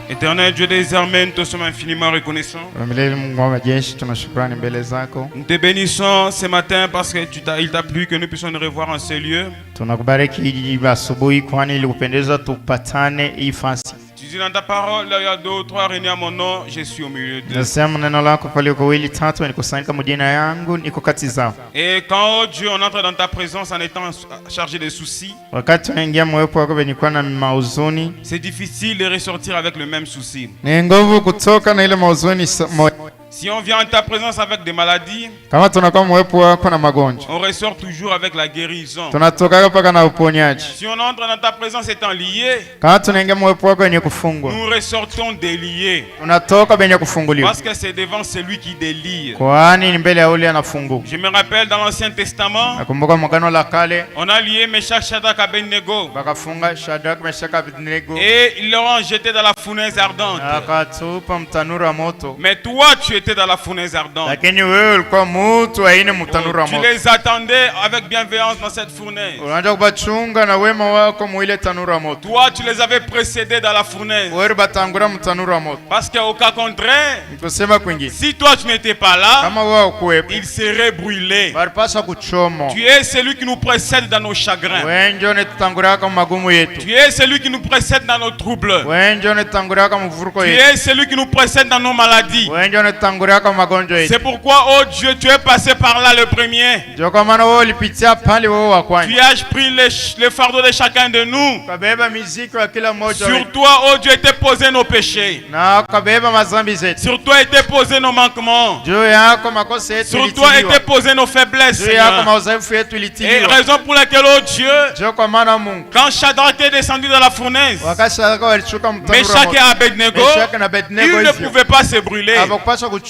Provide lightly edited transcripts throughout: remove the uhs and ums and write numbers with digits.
Éternel Dieu des armées, nous te sommes infiniment reconnaissants. Nous te bénissons ce matin parce que il t'a plu que nous puissions nous revoir en ce lieu. Tu dis dans ta parole, là il y a 2 ou 3 réunis à mon nom, je suis au milieu d'eux. Et quand, oh Dieu, on entre dans ta présence en étant chargé de soucis, c'est difficile de ressortir avec le même souci. Si on vient en ta présence avec des maladies, on ressort toujours avec la guérison. Si on entre dans ta présence étant lié, nous ressortons déliés. Parce que c'est devant celui qui délie. Je me rappelle dans l'Ancien Testament, on a lié Meshach, Shadrach, Abednego. Et ils l'ont jeté dans la fournaise ardente. Mais toi, tu étais dans la fournaise ardente. Tu les attendais avec bienveillance dans cette fournaise. Toi, tu les avais précédés dans la fournaise. Parce qu'au cas contraire, si toi tu n'étais pas là, ils seraient brûlés. Tu es celui qui nous précède dans nos chagrins. Tu es celui qui nous précède dans nos troubles. Tu es celui qui nous précède dans nos maladies. C'est pourquoi, oh Dieu, tu es passé par là le premier. Tu as pris le fardeau de chacun de nous. Sur toi, oh Dieu, étaient posés nos péchés. Sur toi étaient posés nos manquements. Sur toi étaient posés nos faiblesses, Seigneur. Et raison pour laquelle, oh Dieu, quand Shadrach est descendu dans la fournaise, Meshach et Abednego, ils ne pouvaient pas se brûler.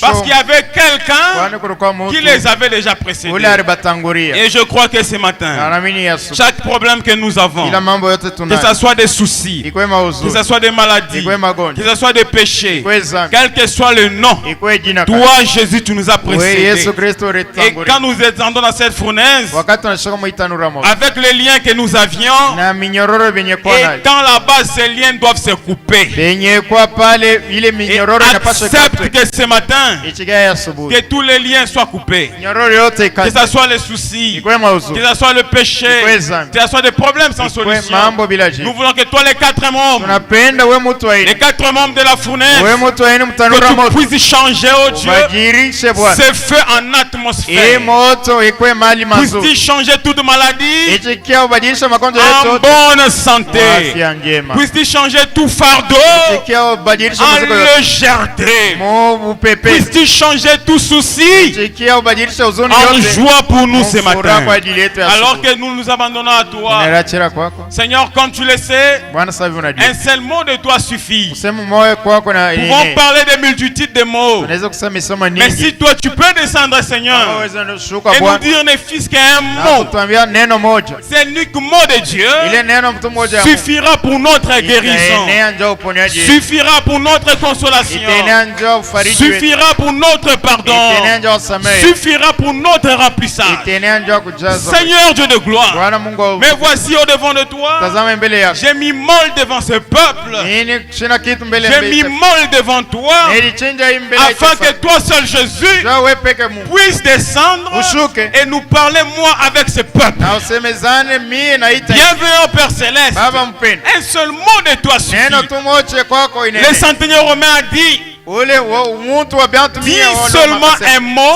Parce qu'il y avait quelqu'un qui les avait déjà précédés. Et je crois que ce matin, chaque problème que nous avons, que ce soit des soucis, que ce soit des maladies, que ce soit des péchés, quel que soit le nom, toi Jésus tu nous as précédés. Et quand nous descendons dans cette fournaise, avec les liens que nous avions, et quand là-bas ces liens doivent se couper, et accepte que ce matin, que tous les liens soient coupés, que ce soit les soucis, que ce soit le péché, que ce soit des problèmes sans solution. Nous voulons que toi les 4 membres, les 4 membres de la fournaise, que tu puisses changer, oh Dieu, ce feu en atmosphère. Puisses changer toute maladie en bonne santé. Puisses changer tout fardeau en légèreté. Puisses changer tout souci en joie pour nous ce matin. Alors que nous nous abandonnons à toi, Seigneur, comme tu le sais, un seul mot de toi suffit. Nous pouvons parler des multitudes de mots, mais si toi tu peux descendre, Seigneur, et nous dire ne fût-ce qu'un mot, c'est l'unique mot de Dieu, suffira pour notre guérison, suffira pour notre consolation, suffira suffira pour notre pardon, suffira pour notre remplissage. Seigneur Dieu de gloire, mais voici au devant de toi, j'ai mis molle devant ce peuple, j'ai mis molle devant toi, afin que toi seul Jésus puisse descendre et nous parler moi avec ce peuple. Bienvenue au Père Céleste, un seul mot de toi suffit. Le centenier romain a dit, dis seulement un mot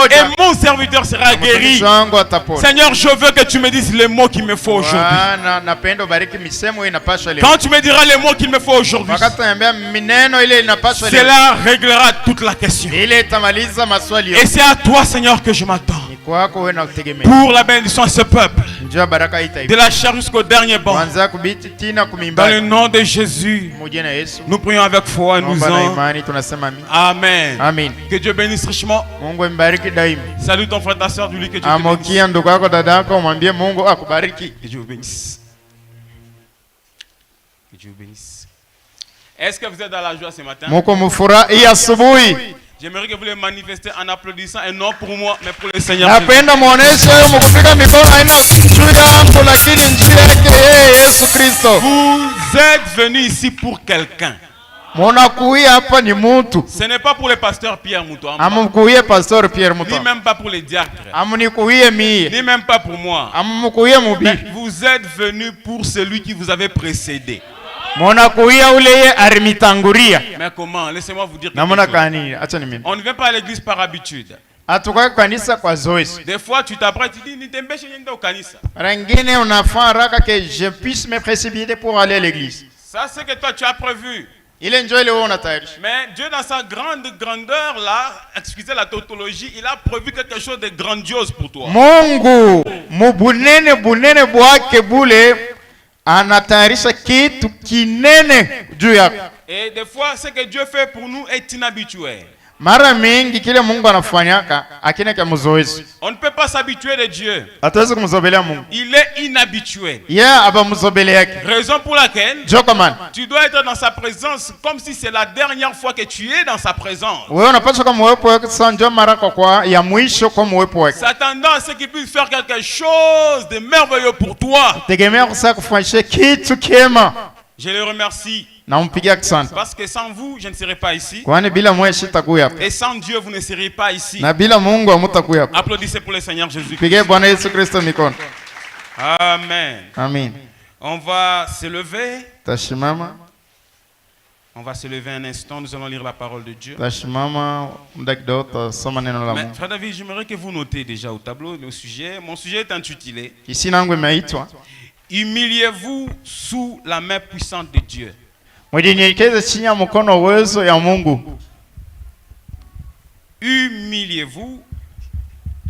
et mon serviteur sera guéri. Seigneur, je veux que tu me dises les mots qu'il me faut aujourd'hui. Quand tu me diras les mots qu'il me faut aujourd'hui, cela réglera toute la question. Et c'est à toi, Seigneur, que je m'attends pour la bénédiction de ce peuple, de la chair jusqu'au dernier banc. Dans le nom de Jésus, nous prions avec foi et nous en Amen. Amen. Que Dieu bénisse richement. Salut ton frère, ta soeur, dis-lui que Dieu te bénisse. Que Dieu vous bénisse. Que Dieu vous bénisse. Est-ce que vous êtes dans la joie ce matin? J'aimerais que vous les manifestez en applaudissant, et non pour moi, mais pour le Seigneur. Vous êtes venus ici pour quelqu'un. Ce n'est pas pour le pasteur Pierre Moutoua, ni même pas pour les diacres, ni même pas pour moi. Mais vous êtes venus pour celui qui vous avait précédé. Mais comment? Laissez-moi vous dire quelque chose. On ne vient pas à l'église par habitude. Des fois tu t'apprêtes, tu dis je puisse me précipiter pour aller à l'église. Ça c'est que toi tu as prévu. Mais Dieu dans sa grande grandeur là, excusez la tautologie, il a prévu quelque chose de grandiose pour toi. Mungu mubunene bunene bwake bule anatayarisha kitu kinene juu yako. Et des fois ce que Dieu fait pour nous est inhabituel. Mara mingi kile Mungu anafanyaka akina kya mzoezi. On ne peut pas s'habituer de Dieu. Hatuwezi kumzobelea Mungu. Il est inhabituel. Aba mzobele yake. Raison pour laquelle tu dois être dans sa présence comme si c'est la dernière fois que tu es dans sa présence. Wewe unapaswa kama uwepo wake sanjo mara kwa ya mwisho kama uwepo wake. S'attendant à ce qu'il puisse faire quelque chose de merveilleux pour toi. Tegemea kusaka kufanyisha kitu kema. Je le remercie. Parce que sans vous, je ne serai pas ici. Et sans Dieu, vous ne serez pas ici. Applaudissez pour le Seigneur Jésus. Amen. Amen. On va se lever. On va se lever un instant. Nous allons lire la parole de Dieu. Mais, frère David, j'aimerais que vous notez déjà au tableau le sujet. Mon sujet est intitulé Humiliez-vous sous la main puissante de Dieu. Humiliez-vous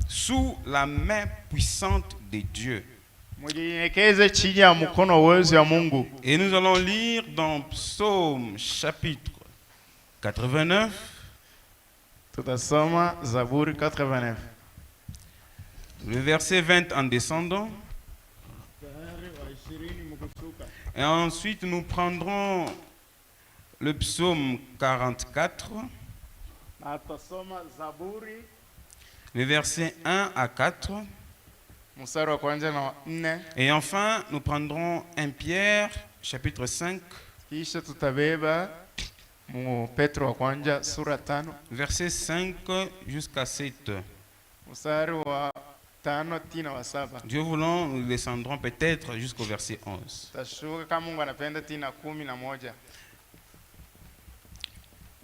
sous la main puissante de Dieu. Et nous allons lire dans Psaume chapitre 89. Le verset 20 en descendant. Et ensuite nous prendrons le psaume 44, le verset 1 à 4. Et enfin nous prendrons 1 Pierre chapitre 5, verset 5 jusqu'à 7. Dieu voulant, nous descendrons peut-être jusqu'au verset 11.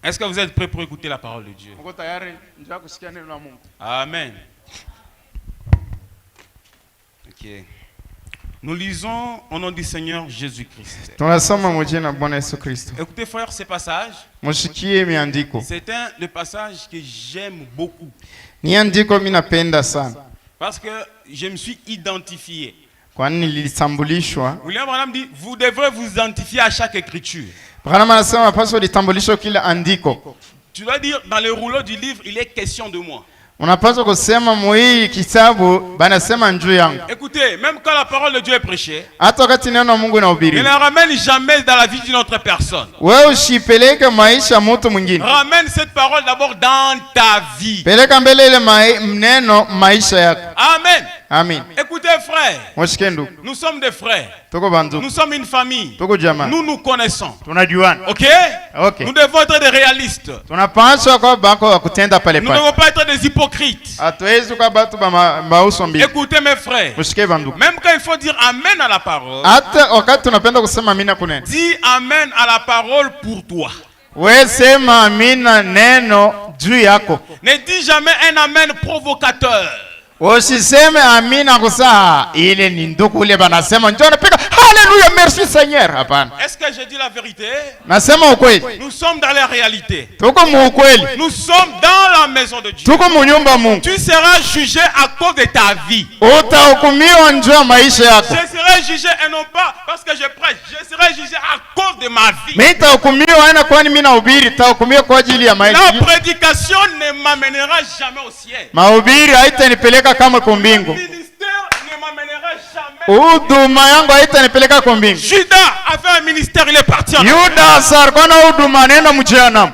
Est-ce que vous êtes prêts pour écouter la parole de Dieu? Amen. Ok. Nous lisons au nom du Seigneur Jésus-Christ. Écoutez frère, ce passage, c'est le passage que j'aime beaucoup. Parce que je me suis identifié. William Branham dit, vous devrez vous identifier à chaque écriture. Tu dois dire, dans le rouleau du livre, il est question de moi. Unapaswa kusema muhii kitabu banasema njuu yangu. Écoutez, même quand la parole de Dieu est prêchée, hata wakati neno Mungu inahubiri, ne la ramène jamais dans la vie d'une autre personne. Wewe usipeleke maisha mtu mwingine. Ramène cette parole d'abord dans ta vie. Peleka mbele ile neno maisha yako. Amen. Amen. Écoutez frères, nous sommes des frères. Nous sommes une famille. Nous nous connaissons. Ok? Nous devons être des réalistes. Nous ne devons pas être des hypocrites. Écoutez mes frères, même quand il faut dire Amen à la parole, dis Amen à la parole pour toi. Ne dis jamais un Amen provocateur. Usiseme amina kusaa ile ni ndugu ule banasema njoo napiga haleluya merci Seigneur. Hapana. Est-ce que je dis la vérité? Nasema ukweli. Nous sommes dans la réalité. Tuko mu ukweli. Nous sommes dans la maison de Dieu. Tuko mu nyumba Mungu. Tu seras jugé à cause de ta vie. Utahukumiwa njoo maisha yako. Je serai jugé et non pas parce que je prêche. Je serai jugé à cause de ma vie. Mimi nitahukumiwa haina kwani mimi nahubiri, nitahukumiwa kwa ajili ya maisha. La prédication ne m'amènera jamais au ciel. Mahubiri haitanipeleka kama kumbingu. Huduma yangu haitanipeleka kumbingu. Judas avait un ministère, il est parti. Judas alikuwa huduma nenda mjana.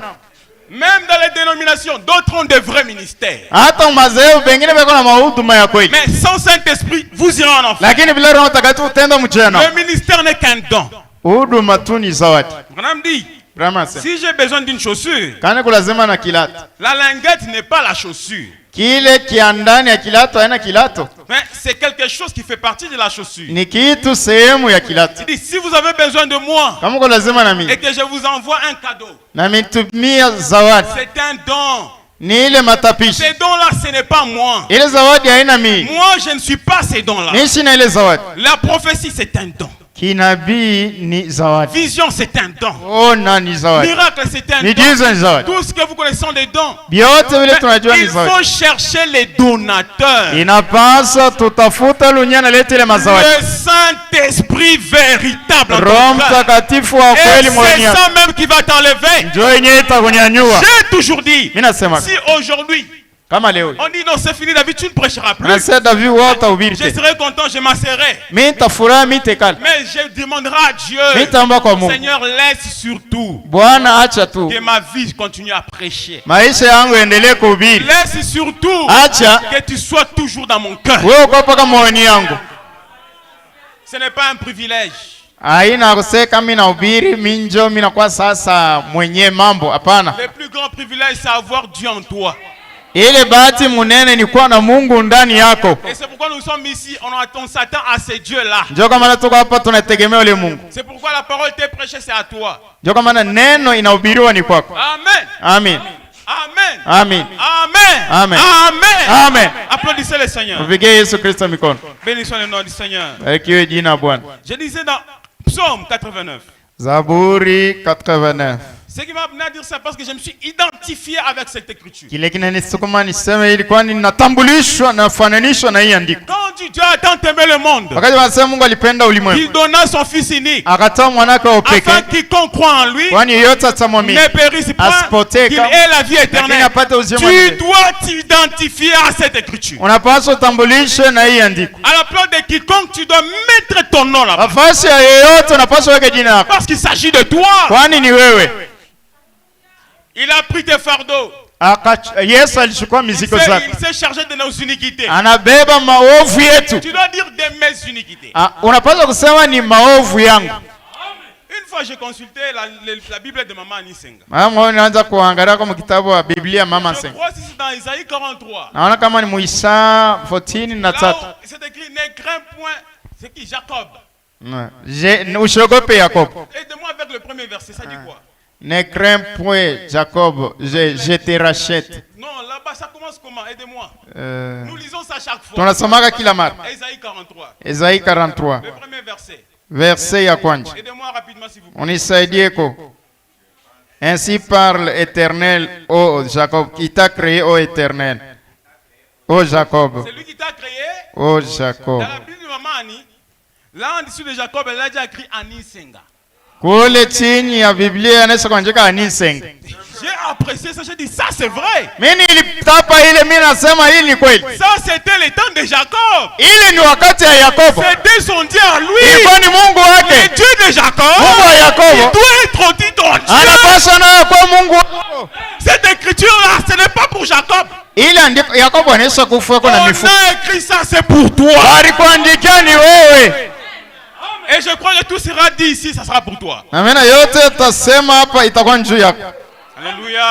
Même dans les dénominations, d'autres ont de vrais ministères. Hata mazeo bengine beko na mahuduma ya kweli. Mais sans Saint-Esprit, vous irez en enfer. Lakini bila Roho Mtakatifu utaenda mjana. Le ministère n'est qu'un don. Huduma tu ni zawadi. Madame dit, si j'ai besoin d'une chaussure, la linguette n'est pas la chaussure. Mais c'est quelque chose qui fait partie de la chaussure. Il dit, si vous avez besoin de moi et que je vous envoie un cadeau, c'est un don. Ces dons-là, ce n'est pas moi. Moi, je ne suis pas ces dons-là. La prophétie, c'est un don. Vision, c'est un don. Miracle, c'est un don. Tout ce que vous connaissez des dons. Il faut chercher les donateurs. Le Saint-Esprit véritable. Et c'est ça même qui va t'enlever. J'ai toujours dit, si aujourd'hui on dit non, c'est fini David, tu ne prêcheras plus. Je serai content, je m'asserai. Mais je demanderai à Dieu, Seigneur, laisse surtout que ma vie continue à prêcher. Laisse surtout que tu sois toujours dans mon cœur. Ce n'est pas un privilège. Le plus grand privilège, c'est avoir Dieu en toi. Et c'est pourquoi nous sommes ici, on s'attend à ces dieux-là. C'est pourquoi la parole t'est prêchée, c'est à toi. Amen. Amen. Amen. Amen. Amen. Amen. Amen. Amen. Applaudissez le Seigneur. Bénissons le nom du Seigneur. Je disais dans Psaume 89. Zaburi 89. Ce qui m'a amené à dire ça parce que je me suis identifié avec cette écriture. Quand Dieu a tant aimé le monde, il donna son fils unique afin quiconque croit en lui ne périsse point, qu'il ait la vie éternelle. Tu dois t'identifier à cette écriture. À la place de quiconque, tu dois mettre ton nom là-bas. Parce qu'il s'agit de toi. Il a pris tes fardeaux. Il s'est chargé de nos iniquités. Tu dois dire de mes iniquités. Une fois j'ai consulté la Bible de Maman Anisenga. Je crois que c'est dans Isaïe 43. C'est écrit ne crains point. C'est qui? Jacob. Aide-moi avec le premier verset, ça dit quoi? Ne crains point, Jacob, je te rachète. Non, là-bas ça commence comment? Aidez-moi. Nous lisons ça chaque fois. Isaïe 43. Isaïe 43. Le premier verset. Verset ya kwanza. Aidez-moi rapidement s'il vous plaît. Unisaidie ko. Ainsi parle l'Éternel, ô Jacob, qui t'a créé, ô Éternel. Ô Jacob. C'est lui qui t'a créé. Ô Jacob. Dans la Bible de Maman Annie, là en dessous de Jacob, elle a déjà écrit Anisenga. Kule chini ya Biblia anaweza kuandika Anisenga. J'ai apprécié ça, j'ai dit ça c'est vrai. Ça c'était le temps de Jacob. C'était son Dieu à lui. Le Dieu de Jacob. Il doit être dit ton Dieu. Cette écriture là, ce n'est pas pour Jacob. On a écrit ça, c'est pour toi. Et je crois que tout sera dit ici, ça sera pour toi. Alléluia.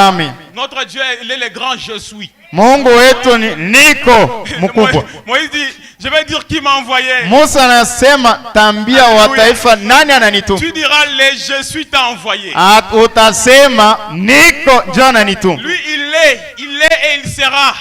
Amen. Notre Dieu, il est le grand je suis. Mungu wetu ni niko mkubwa. Moïse dit, je vais dire qui m'a envoyé. Musa anasema tambia wa taifa nani ananituma. Tu diras le je suis t'a envoyé. Utasema niko ndio ananituma. Lui il est et il sera.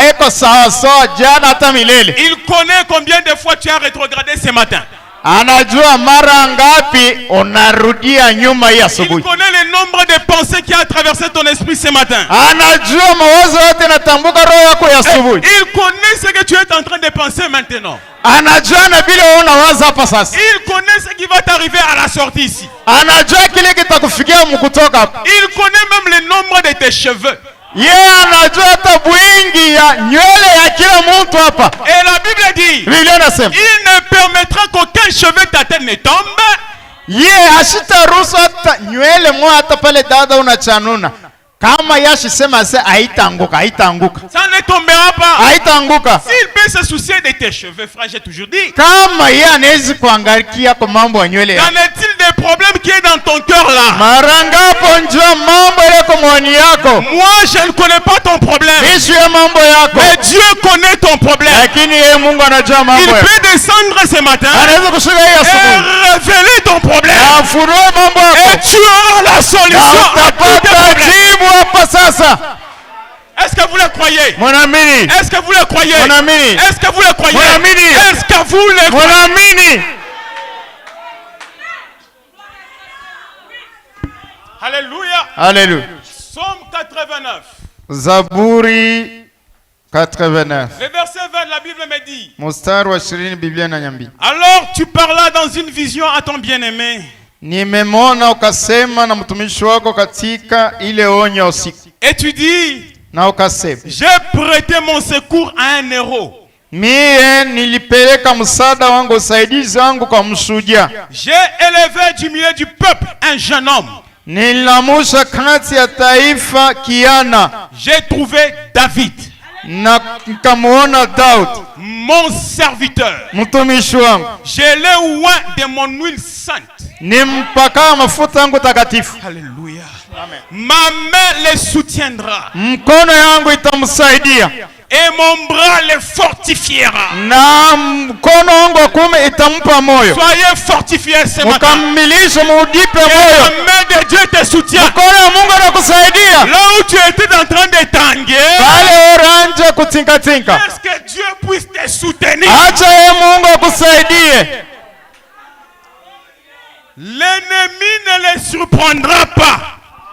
Eko sawa jana hata milele. Il connaît combien de fois tu as rétrogradé ce matin. Anajua mara ngapi unarudia nyuma hii asubuhi. Il connaît le nombre de pensées qui a traversé ton esprit ce matin. Anajua mawazo yote natambuka roho yako ya asubuhi. Il connaît ce que tu es en train de penser maintenant. Anajua na vile unawaza hapa sasa. Il connaît ce qui va t'arriver à la sortie ici. Anajua kile kitakufikia mkutoka hapa. Il connaît même le nombre de tes cheveux. Anajua hata wingi ya nywele ya kila mtu hapa. Et la Bible dit, Biblia inasema, il ne permettra qu'aucun cheveu de ta tête ne tombe. Ashitaruhusu hata nywele moja hata pale dada unachanuna. Kama yashisema se haitaanguka. Ça ne tombera pas. Haitaanguka. S'il peut se soucier de tes cheveux, frère, j'ai toujours dit. Kama anaweza kuangalikia kwa mambo ya nywele. Qu'en est-il des problèmes qui est dans ton cœur là? Maranga njoo mambo yako moyoni yako. Moi, je ne connais pas ton problème. Mambo yako. Mais Dieu connaît ton problème. Lakini Mungu anajua mambo yako. Il peut descendre ce matin. Anaweza kushuka hii asubuhi. Et révéler ton problème. Afunue mambo yako. Et tu auras la solution à tous tes problèmes. Est-ce que vous le croyez? Mon ami. Est-ce que vous le croyez? Mon ami. Est-ce que vous le croyez? Mon ami. Est-ce que vous le croyez? Mon ami. Alléluia. Alléluia. Psaume 89. Zaburi 89. Le verset 20, la Bible me dit. Mstari wa 20 Biblia inaniambia. Alors tu parlas dans une vision à ton bien-aimé. Nimemwona ukasema na mtumishi wako katika ile onyo usiku. Et tu dis, na ukasema, j'ai prêté mon secours à un héros. Mie nilipeleka msaada wangu, usaidizi wangu kwa mshujaa. J'ai élevé du milieu du peuple un jeune homme. Nilamusha kati ya taifa kiana. J'ai trouvé David. Na nikamuona Daud, mon serviteur. Mtumishi wangu. Je l'ai oint de mon huile sainte. Nimpaka mafuta yangu takatifu. Alléluia. Amen. Ma main le soutiendra. Mkono yangu itamsaidia. Et mon bras le fortifiera. Na mkono wangu wa kuume itampa moyo. Soyez fortifiés ce matin. Mkamilishe mudipe moyo. La main de Dieu te soutient. Mkono wa Mungu anakusaidia. Là où tu étais en train de tanguer. Pale oranje kutinka. Est-ce que Dieu puisse te soutenir? Acha Mungu akusaidie. L'ennemi ne le surprendra pas.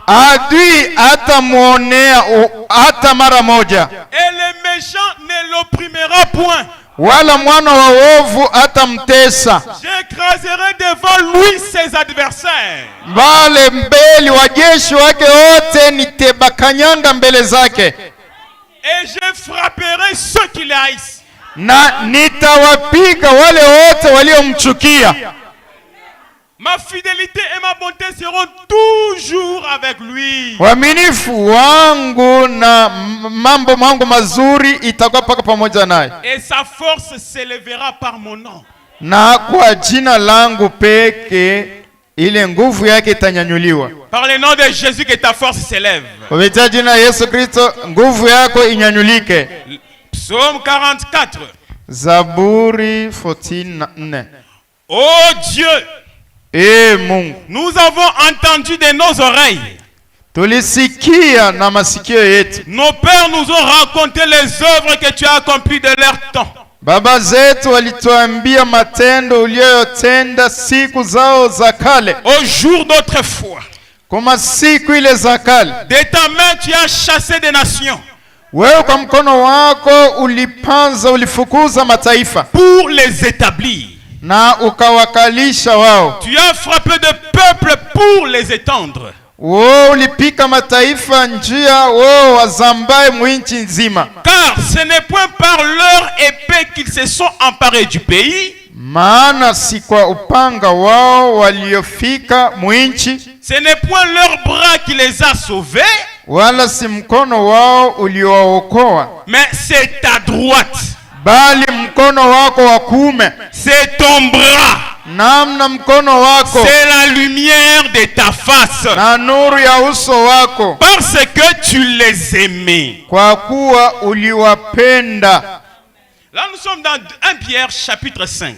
Adui atamuonea hata mara moja. Et le méchant ne l'opprimera point. Wala mwana wa ovu atamtesa. J'écraserai devant lui ses adversaires. Wale mbele wa jeshi wake wote nitebakanyanga mbele zake. Et je frapperai ceux qui le haïssent. Na nitawapiga wale wote waliomchukia. Ma fidélité et ma bonté seront toujours avec lui. Uaminifu wangu na mambo mangu mazuri itakuwa paka pamoja naye. Et sa force s'élèvera par mon nom. Na kwa jina langu peke ile nguvu yake itanyanyuliwa. Par le nom de Jésus que ta force s'élève. Kwa jina Yesu Kristo nguvu yako inyanyulike. Psaume 44. Zaburi 14:4. Oh Dieu, Mungu, nous avons entendu de nos oreilles. Tulisikia na masikio yetu. Nos pères nous ont raconté les œuvres que tu as accomplies de leur temps. Baba zetu walituambia matendo uliyotenda siku zao za kale. Au jour d'autrefois. Kama siku ile za kale. De ta main tu as chassé des nations. Wewe kwa mkono wako ulipanza, ulifukuza mataifa. Pour les établir. na ukawakalisha wao. Tu as frappé de peuples pour les étendre. Ulipika mataifa njia, wazambaye mwinchi nzima. Car ce n'est point par leur épée qu'ils se sont emparés du pays. Maana si kwa upanga wao waliofika mwinchi. Ce n'est point leur bras qui les a sauvés. Wala si mkono wao uliowaokoa. Mais c'est ta droite. Bali mkono wako wa kuume. C'est ton bras. Namna mkono wako. C'est la lumière de ta face. Na nuru ya uso wako. Parce que tu les aimais. Kwa kuwa uliwapenda. Là nous sommes dans 1 Pierre chapitre 5.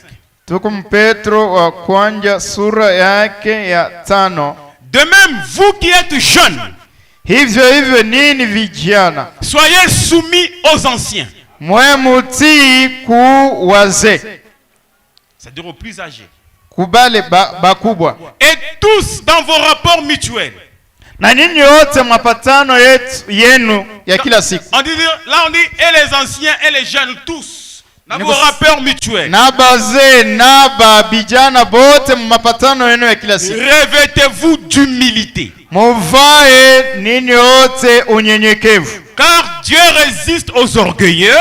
Tuko Petro wa kwanza sura yake ya 5. De même vous qui êtes jeunes. Hivyo nini vijana. Soyez soumis aux anciens. Mwe mutii ku wazee. C'est-à-dire aux plus âgés. Kubale bakubwa. Et tous dans vos rapports mutuels. Na nyinyi yote mapatano yenu ya kila siku. On dit et les anciens et les jeunes tous dans vos rapports mutuels. Na bazee na babijana bote mapatano yenu ya kila siku. Revêtez-vous d'humilité. Muvae ninyi yote unyenyekevu. Car Dieu résiste aux orgueilleux.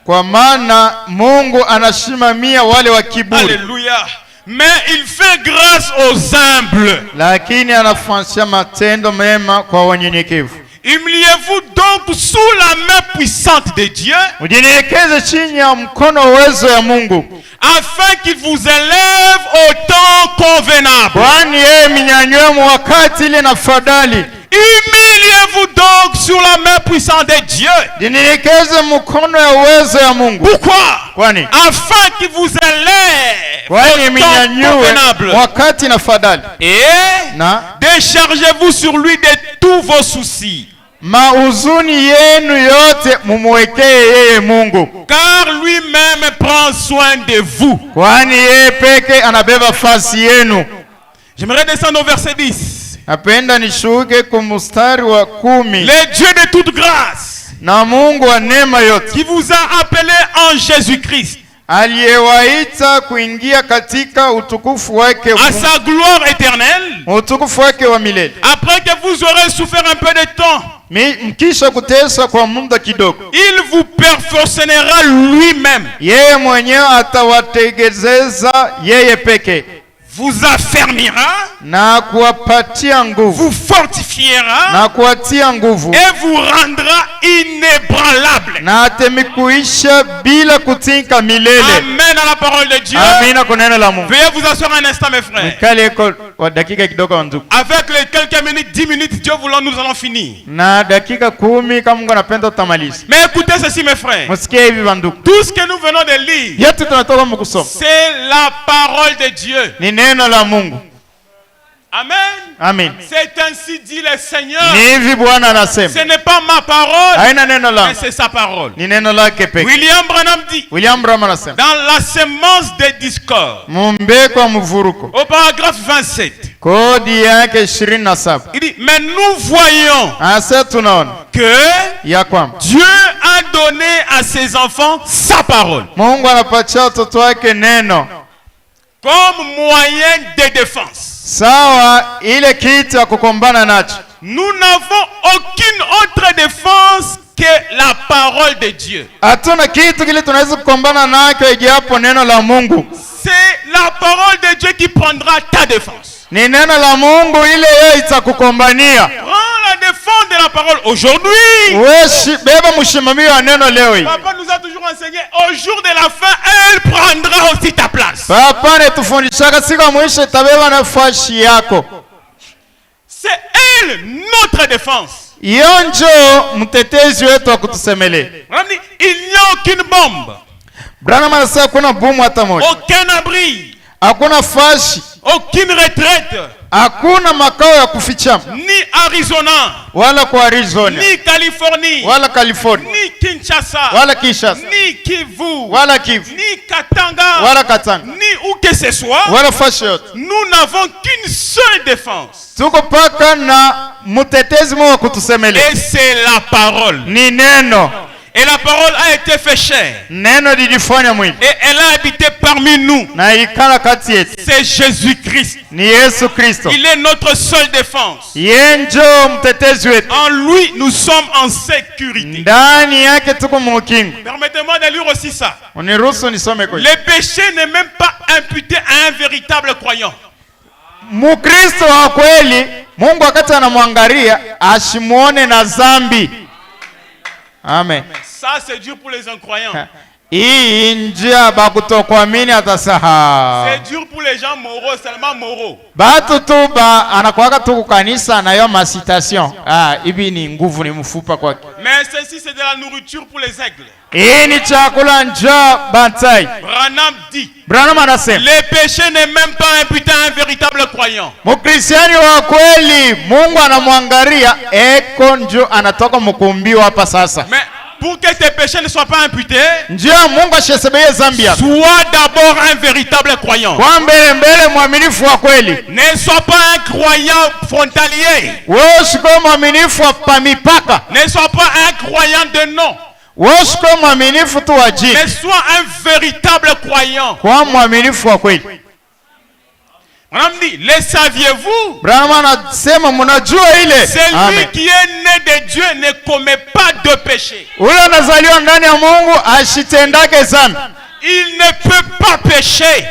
Kwa maana Mungu anashimamia wale wa kiburi. Alléluia. Mais il fait grâce aux humbles. Lakini anafanyia matendo mema kwa wanyenyekevu. Humiliez-vous donc sous la main puissante de Dieu. Mjinyenyekeze chini ya mkono uwezo ya Mungu. Afin qu'il vous élève au temps convenable. Kwani yeye minyanywe wakati ile na fadhali. Humiliez-vous donc sur la main puissante de Dieu. Mjinyenyekeze mkono ya uwezo ya Mungu. Pourquoi? Kwani afin qu'il vous élève au temps convenable. Wakati na fadhali. Et déchargez-vous sur lui de tous vos soucis. Mauzuni yenu yote mumwekee yeye Mungu. Car lui-même prend soin de vous. Kwani yeye peke anabeba fasi yenu. J'aimerais descendre au verset 10. Napenda nishuke kwa mstari wa 10. Le Dieu de toute grâce, na Mungu wa neema yote, qui vous a appelé en Jésus-Christ, aliyewaita kuingia katika utukufu wake, à sa gloire éternelle, utukufu wake wa milele. Après que vous aurez souffert un peu de temps, mkisha kuteswa kwa muda kidogo, il vous perfectionnera lui-même. Yeye mwenyewe atawategezeza yeye peke. Vous affermira, na kuwapatia nguvu, vous fortifiera, na kuwatia nguvu, et vous rendra inébranlable. na atemikuisha bila kutinka milele. Amen à la parole de Dieu. Amina kwa neno la Mungu. Veuillez vous asseoir un instant, mes frères. Dakika kidogo ndugu. Avec les quelques minutes, 10 minutes, Dieu voulant, nous allons finir. Na dakika 10 kama Mungu anapenda tutamaliza. Mais écoutez ceci, mes frères. Msikie hivi bandugu. Tout ce que nous venons de lire, yote tunatoka mkusoma, c'est la parole de Dieu. Ni neno la Mungu. Amen. Amen. C'est ainsi dit le Seigneur. Ni hivi Bwana anasema. Ce n'est pas ma parole, haina neno la, mais c'est sa parole. Ni neno lake pekee. William Branham dit, anasema, dans la semence des discordes, mumbeko wa mvuruko, au paragraphe 27, kodi yake 27, il dit, mais nous voyons que Dieu a donné à ses enfants sa parole. Mungu anapatia watoto wake neno comme moyen de défense. Sawa ile kitu ya kukombana nacho. Nous n'avons aucune autre défense que la parole de Dieu. Hatuna kitu kile tunaweza kukombana nacho ijapo neno la Mungu. C'est la parole de Dieu qui prendra ta défense. Ni neno la Mungu ile yeye itakukombania. Prends la défense de la parole aujourd'hui. Wewe beba mshimamio wa neno leo hii. Papa nous a toujours enseigné, au jour de la fin, elle prendra aussi ta place. Papa netufundisha siku ya mwisho itabeba nafasi yako. C'est elle notre défense. Yonjo mtetezi wetu wa kutusemelea. Il n'y a aucune bombe. Branham anasema kuna bomu hata moja. Aucun abri. Hakuna fashi. Aucune retraite. Hakuna makao ya kuficha. Ni Arizona. Wala kwa Arizona. Ni Californie. Wala California. Ni Kinshasa. Wala Kinshasa. Ni Kivu. Wala Kivu. Ni Katanga. Wala Katanga. Ni où que ce soit. Wala fashi yote. Nous n'avons qu'une seule défense. Tuko paka na mtetezi mmoja kutusemelea. Et c'est la parole. Ni neno. Et la parole a été fait chair. Neno lilifanya mwili. Et elle a habité parmi nous. Na ikala kati yetu. C'est Jésus-Christ. Ni Yesu Kristo. Il est notre seule défense. Yeye ndio mtetezi wetu. En lui nous sommes en sécurité. Ndani yake tuko mkingo. Permettez-moi de lire aussi ça. Uniruhusu nisome kwa. Le péché n'est même pas imputé à un véritable croyant. Mkristo wa kweli, Mungu wakati anamwangalia asimuone na dhambi. Amen. Ça c'est dur pour les incroyants. Hii njia bakutokuamini atasaha. C'est dur pour les gens moraux, seulement moraux. Batu tu ba anakuwaka tu kukanisa na yo masitation. Hivi ni nguvu ni mfupa kwake. Mais ceci c'est de la nourriture pour les aigles. Hii ni chakula njaa bantai. Branham dit. Branham anasema. Le péché n'est même pas imputé à un véritable croyant. Mkristiani wa kweli Mungu anamwangalia eko njo anatoka mkumbiwa hapa sasa. Mais pour que tes péchés ne soient pas imputés, sois d'abord un véritable croyant. Ne sois pas un croyant frontalier. Ne sois pas un croyant de nom. Mais sois un véritable croyant. On a dit, le saviez-vous? Celui qui est né de Dieu ne commet pas de péché. Il ne peut pas pécher.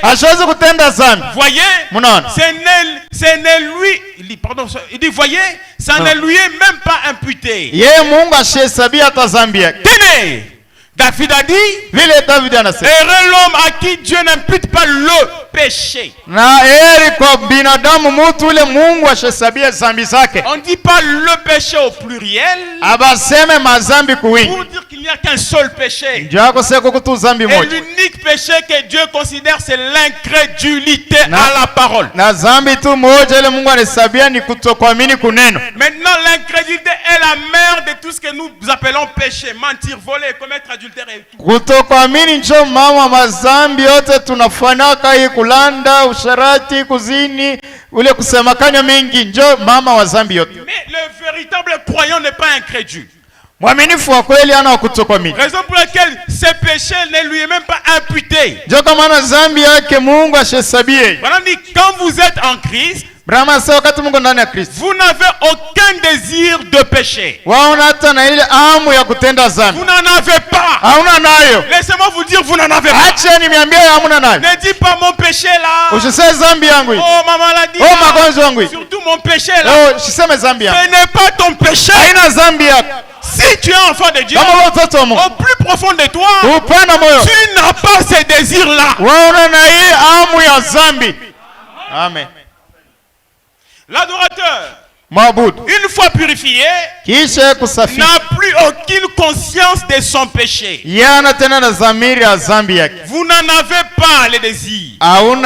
Voyez, c'est ne lui, il dit, voyez, ça ne lui est même pas imputé. Tenez, David a dit, heureux l'homme à qui Dieu n'impute pas le péché. On ne dit pas le péché au pluriel pour dire qu'il n'y a qu'un seul péché. Et l'unique péché que Dieu considère, c'est l'incrédulité à la parole. Maintenant, l'incrédulité est la mère de tout ce que nous appelons péché. Mentir, voler, commettre adultère et tout. Kulanda, usharati, kuzini, ule kusemakanya mengi njo mama wa zambi yote. Mais le véritable croyant n'est pas incrédule. Mwaminifu wa kweli ana kutokuamini. Raison pour laquelle ce péché ne lui est même pas imputé. Ndio kama na zambi yake Mungu ashesabie. Voilà, quand vous êtes en Christ, vous n'avez aucun désir de péché. Vous n'en avez pas. Laissez-moi vous dire, vous n'en avez pas. Ne dis pas mon péché là. Oh, ma maladie là. Surtout mon péché là. Ce n'est pas ton péché. Si tu es enfant de Dieu, au plus profond de toi, tu n'as pas ces désirs là. Amen. L'adorateur, une fois purifié, n'a plus aucune conscience de son péché. Vous n'en avez pas les désirs. Or,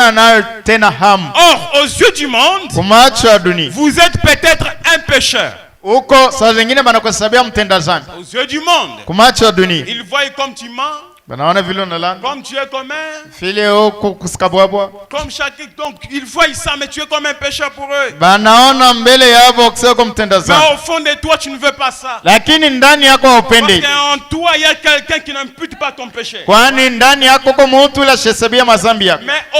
aux yeux du monde, vous êtes peut-être un pécheur. Aux yeux du monde, ils voient comme tu mens, comme tu es comme chacun, donc ils voient ça, mais tu es comme un pécheur pour eux. Mais au fond de toi, tu ne veux pas ça. Parce qu'en toi, il y a quelqu'un qui n'impute pas ton péché. Mais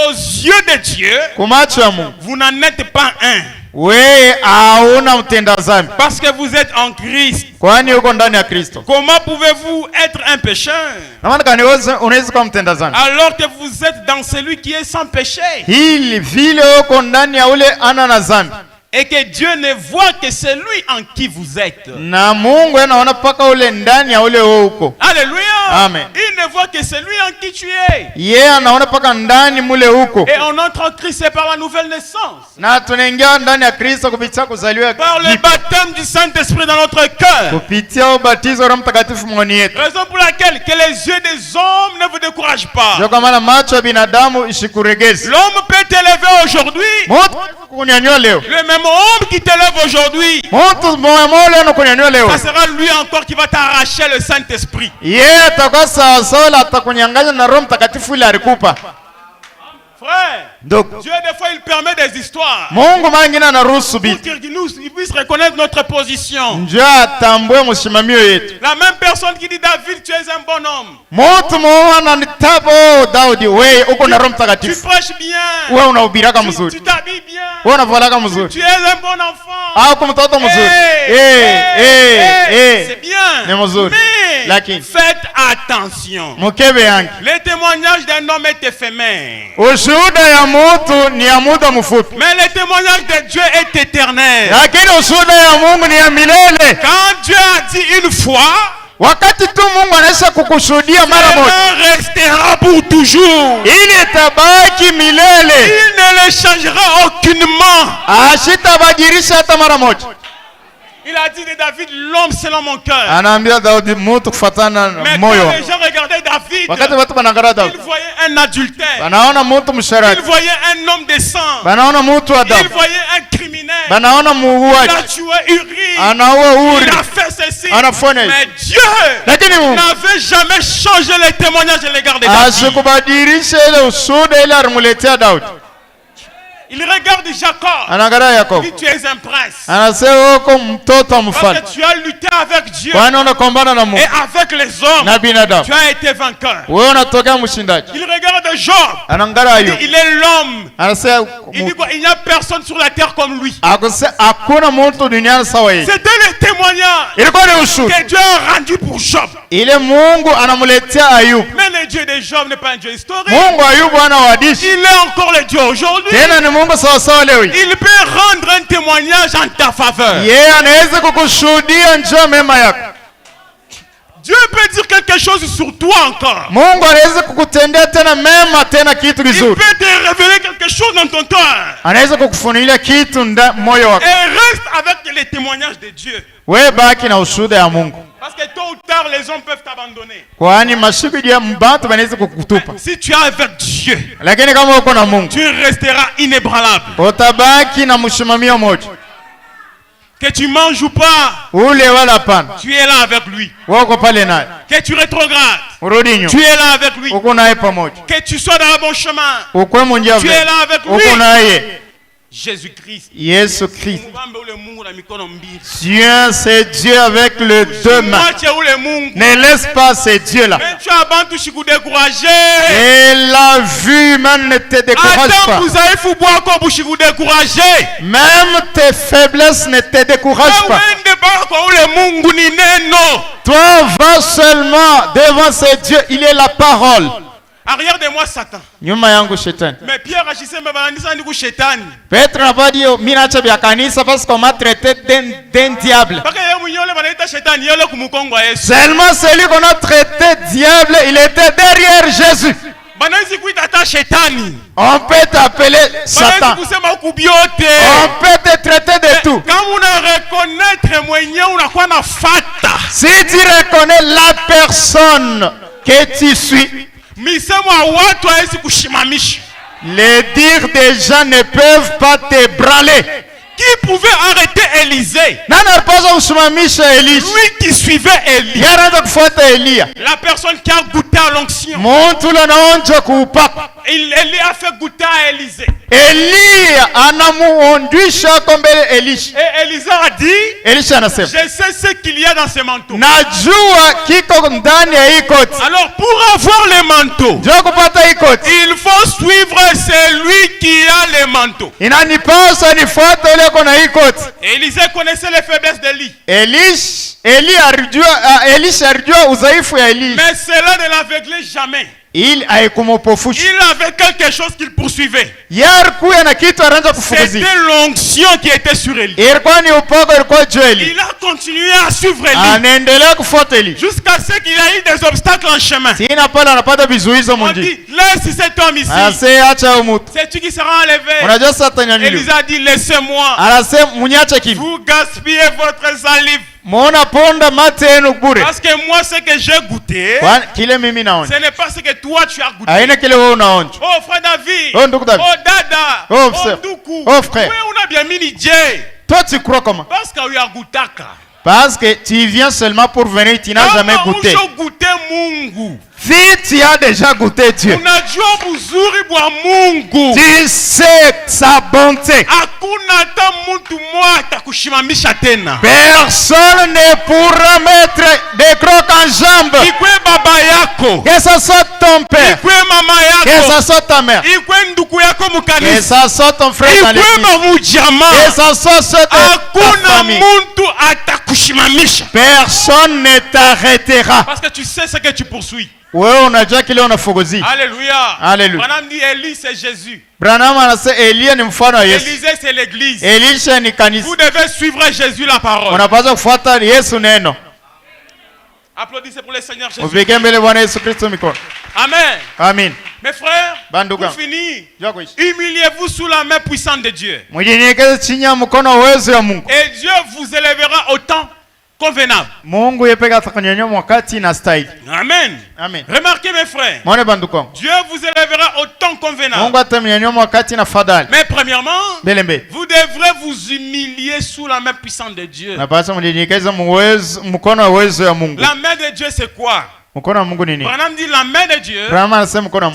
aux yeux de Dieu, vous n'en êtes pas un. Parce que vous êtes en Christ. Comment pouvez-vous être un pécheur alors que vous êtes dans celui qui est sans péché? Et que Dieu ne voit que celui en qui vous êtes. Alléluia. Amen. Il ne voit que celui en qui tu es. Et on entre en Christ, c'est par la nouvelle naissance. Par le baptême du Saint-Esprit dans notre cœur. Raison pour laquelle que les yeux des hommes ne vous découragent pas. L'homme peut t'élever aujourd'hui. Le même homme qui t'élève aujourd'hui, ça sera lui encore qui va t'arracher le Saint-Esprit. Frère, donc Dieu des fois il permet des histoires Mungu mangina na ruhusu pour bitu qu'il puisse reconnaître notre position. ndio atambue msimamio yetu. La même personne qui dit David, tu es un bon homme. Mtu mwana nitabo Daudi, wewe uko na Roho Tu Mtakatifu, prêches bien. wewe unahubiraka Tu mzuri, t'habilles bien. wewe unavalaka mzuri, Tu es un bon enfant. au kwa mtoto mzuri. C'est bien. Ni mzuri, Mais lakini faites attention. mkebe yangu, Le témoignage d'un homme est éphémère. ushuhuda ya mtu ni ya muda mfupi, Mais le témoignage de Dieu est éternel. lakini ushuhuda ya Mungu ni ya milele. Quand Dieu a dit une fois, Wakati tu Mungu anaweza kukushuhudia mara moja, cela restera pour toujours. ili itabaki milele, Il ne le changera aucunement. asitabadilisha hata mara moja. Il a dit de David, l'homme selon mon cœur. Anaambia Daudi mtu kufuatana na Mais moyo quand wako. les gens regardaient David, Wakati watu wanaangalia Daudi, ils voyaient un adultère. wanaona mtu Ils msharati, voyaient un homme de sang. wanaona mtu wa Ils damu, voyaient un criminel. wanaona Il a muuaji, tué Uri. anaua Uri, Il a fait ceci. anafanya hivi. Mais Dieu Lakini Mungu n'avait jamais changé les témoignages à l'égard de David. asikubadilisha ile ushuhuda ile alimuletea Daudi. Il regarde Jacob. Anaangalia Il Yakobo, dit, tu es un prince. anasema uko mtoto wa Parce mfalme, que tu as lutté avec Dieu kwani unakombana na et Mungu avec les hommes. na binadamu, Tu as été vainqueur. wewe unatokea mshindaji. Il regarde Job. Anaangalia Il dit, Ayubu, il est l'homme. anasema Il dit quoi? Il n'y a personne sur la terre comme lui. hakuna mtu duniani sawa yeye. C'était le témoignage Ilikuwa ni ushuhuda que Dieu a rendu pour Job. ile Mungu anamuletea Ayubu. Mais le Dieu de Job n'est pas un Dieu historique. Mungu Ayubu ana wadishi Il est encore le Dieu aujourd'hui. tena, ni Mungu sawa sawa leo. Il peut rendre un témoignage en ta faveur. Yeye anaweza kukushuhudia njoo mema yako. Dieu peut dire quelque chose sur toi encore. Mungu anaweza kukutendea tena mema, tena kitu Il kizuri. peut te révéler quelque chose dans ton cœur. Anaweza kukufunulia kitu moyo wako. Et reste avec les témoignages de Dieu. Wewe baki na ushuhuda ya Mungu, Parce que tôt ou tard, les hommes peuvent t'abandonner. kwani mashibidi ya mbatu wanaweza kukutupa, Si tu es avec Dieu, lakini kama uko na Mungu tu resteras inébranlable. utabaki na mshimamio moja. Que tu manges ou pas, Ule wala hapana, tu es là avec lui. wako pale naye, Que tu rétrogrades, urudi tu nyuma, es là avec lui. uko naye pamoja, Que tu sois dans le bon chemin, ukwe munjia tu es là avec lui. uko naye. Jésus-Christ. Yesu Kristo, Mugambe ule Mungu na mikono mbili. Dieu c'est Dieu avec les deux mains. Mwache ule Mungu. Ne laisse pas ce Dieu là. Mais tu as bantu shikudécourager. Et la vue même ne te décourage Attends, pas. vous avez fou boire comme vous shikudécourager. Même tes faiblesses ne te découragent pas. Wende bako ule Mungu ni neno. Toi, va seulement devant ce Dieu. Il est la parole. Arrière de moi Satan. Nyuma yangu shetani. Mais Pierre ashisema bananisa ndiku shetani. Petre n'a pas dit mimi naacha vya kanisa parce qu'on m'a traité d'un diable. Baka yeye mwenyewe banaita shetani yele kumukongo wa Yesu. Seulement celui qu'on a traité diable, il était derrière Jésus. Banaizi kuita ta shetani. On peut t'appeler Satan. Banaizi kusema ukubiote. On peut te traiter de tout. Kama una reconnaître mwenyewe unakuwa na fata. Si tu reconnais la personne que tu suis, Misemo wa watu hawezi kushimamisha. les dires des gens ne peuvent pas t'ébranler. Qui pouvait arrêter Élisée? Nani alipaswa kusimamisha Elisha? Lui qui suivait Élie. Yanaanza kufuata Elia. La personne qui a goûté à l'onction. Mtu ule anaonja kuupaka. Élie a fait goûter à Élisée. Elia anamuondwisha kwa mbele Elisha. Et Élisée a dit, Elisha anasema, je sais ce qu'il y a dans ce manteau. najua kiko ndani ya hii koti. Alors pour avoir le manteau, Njoo kupata hii koti, il faut suivre celui qui a le manteau. inanipasa nifuate ule kona hii koti. Élisée connaissait les faiblesses d'Élie. Elisha alijua udhaifu ya Elisha. Mais cela ne l'aveuglait jamais. Ili haikumupofusha. Il avait quelque chose qu'il poursuivait. Yarkuya na kitu anaanza kufukuzia. C'était l'onction qui était sur Élie. Ilikuwa ni upako, ilikuwa juu ya Elia. Il a continué à suivre Élie. Anaendelea kufuata Elia. Jusqu'à ce qu'il a eu des obstacles en chemin. Sina pale anapata vizuizo On munji. dit, laisse cet homme ici. Anasema acha huyu mtu. C'est tu qui sera enlevé. Unajua sasa nyanyuliwa. Élisée a dit, laissez-moi. Anasema munyache kimi. Vous gaspillez votre salive. Muona ponda mate yenu bure. Parce que moi, ce que j'ai goûté, Kwani kile mimi naona. ce n'est pas ce que toi tu as goûté. Haina kile wewe unaonja. Oh, frère David. Oh, ndugu David. Oh, dada. Oh, Oh, frère. nduku. Oh, frère. Oui, on a bien mis Dieu. Toi tu crois comment? Parce qu'il y a goûté. Parce que tu viens seulement pour venir, tu n'as jamais goûté. J'ai goûté Si tu as déjà goûté Dieu, tu sais sa bonté. Personne ne pourra mettre des crocs en jambes. Que ce soit ton père, que ce soit ta mère, que ce soit ton frère dans l'église, que ce soit ceux de ta famille. Personne ne t'arrêtera. Parce que tu sais ce que tu poursuis. Alléluia. Alléluia. Branham dit Élie c'est Jésus. Élisée c'est l'église. Vous devez suivre Jésus la parole. Applaudissez pour le Seigneur Jésus. Amen. Amen. Mes frères, pour finir, humiliez-vous sous la main puissante de Dieu. Et Dieu vous élèvera au temps convenable. Amen. Amen. Remarquez mes frères, Dieu vous élèvera au temps convenable. Mais premièrement, vous devrez vous humilier sous la main puissante de Dieu. La main de Dieu c'est quoi? Branham dit la main de Dieu,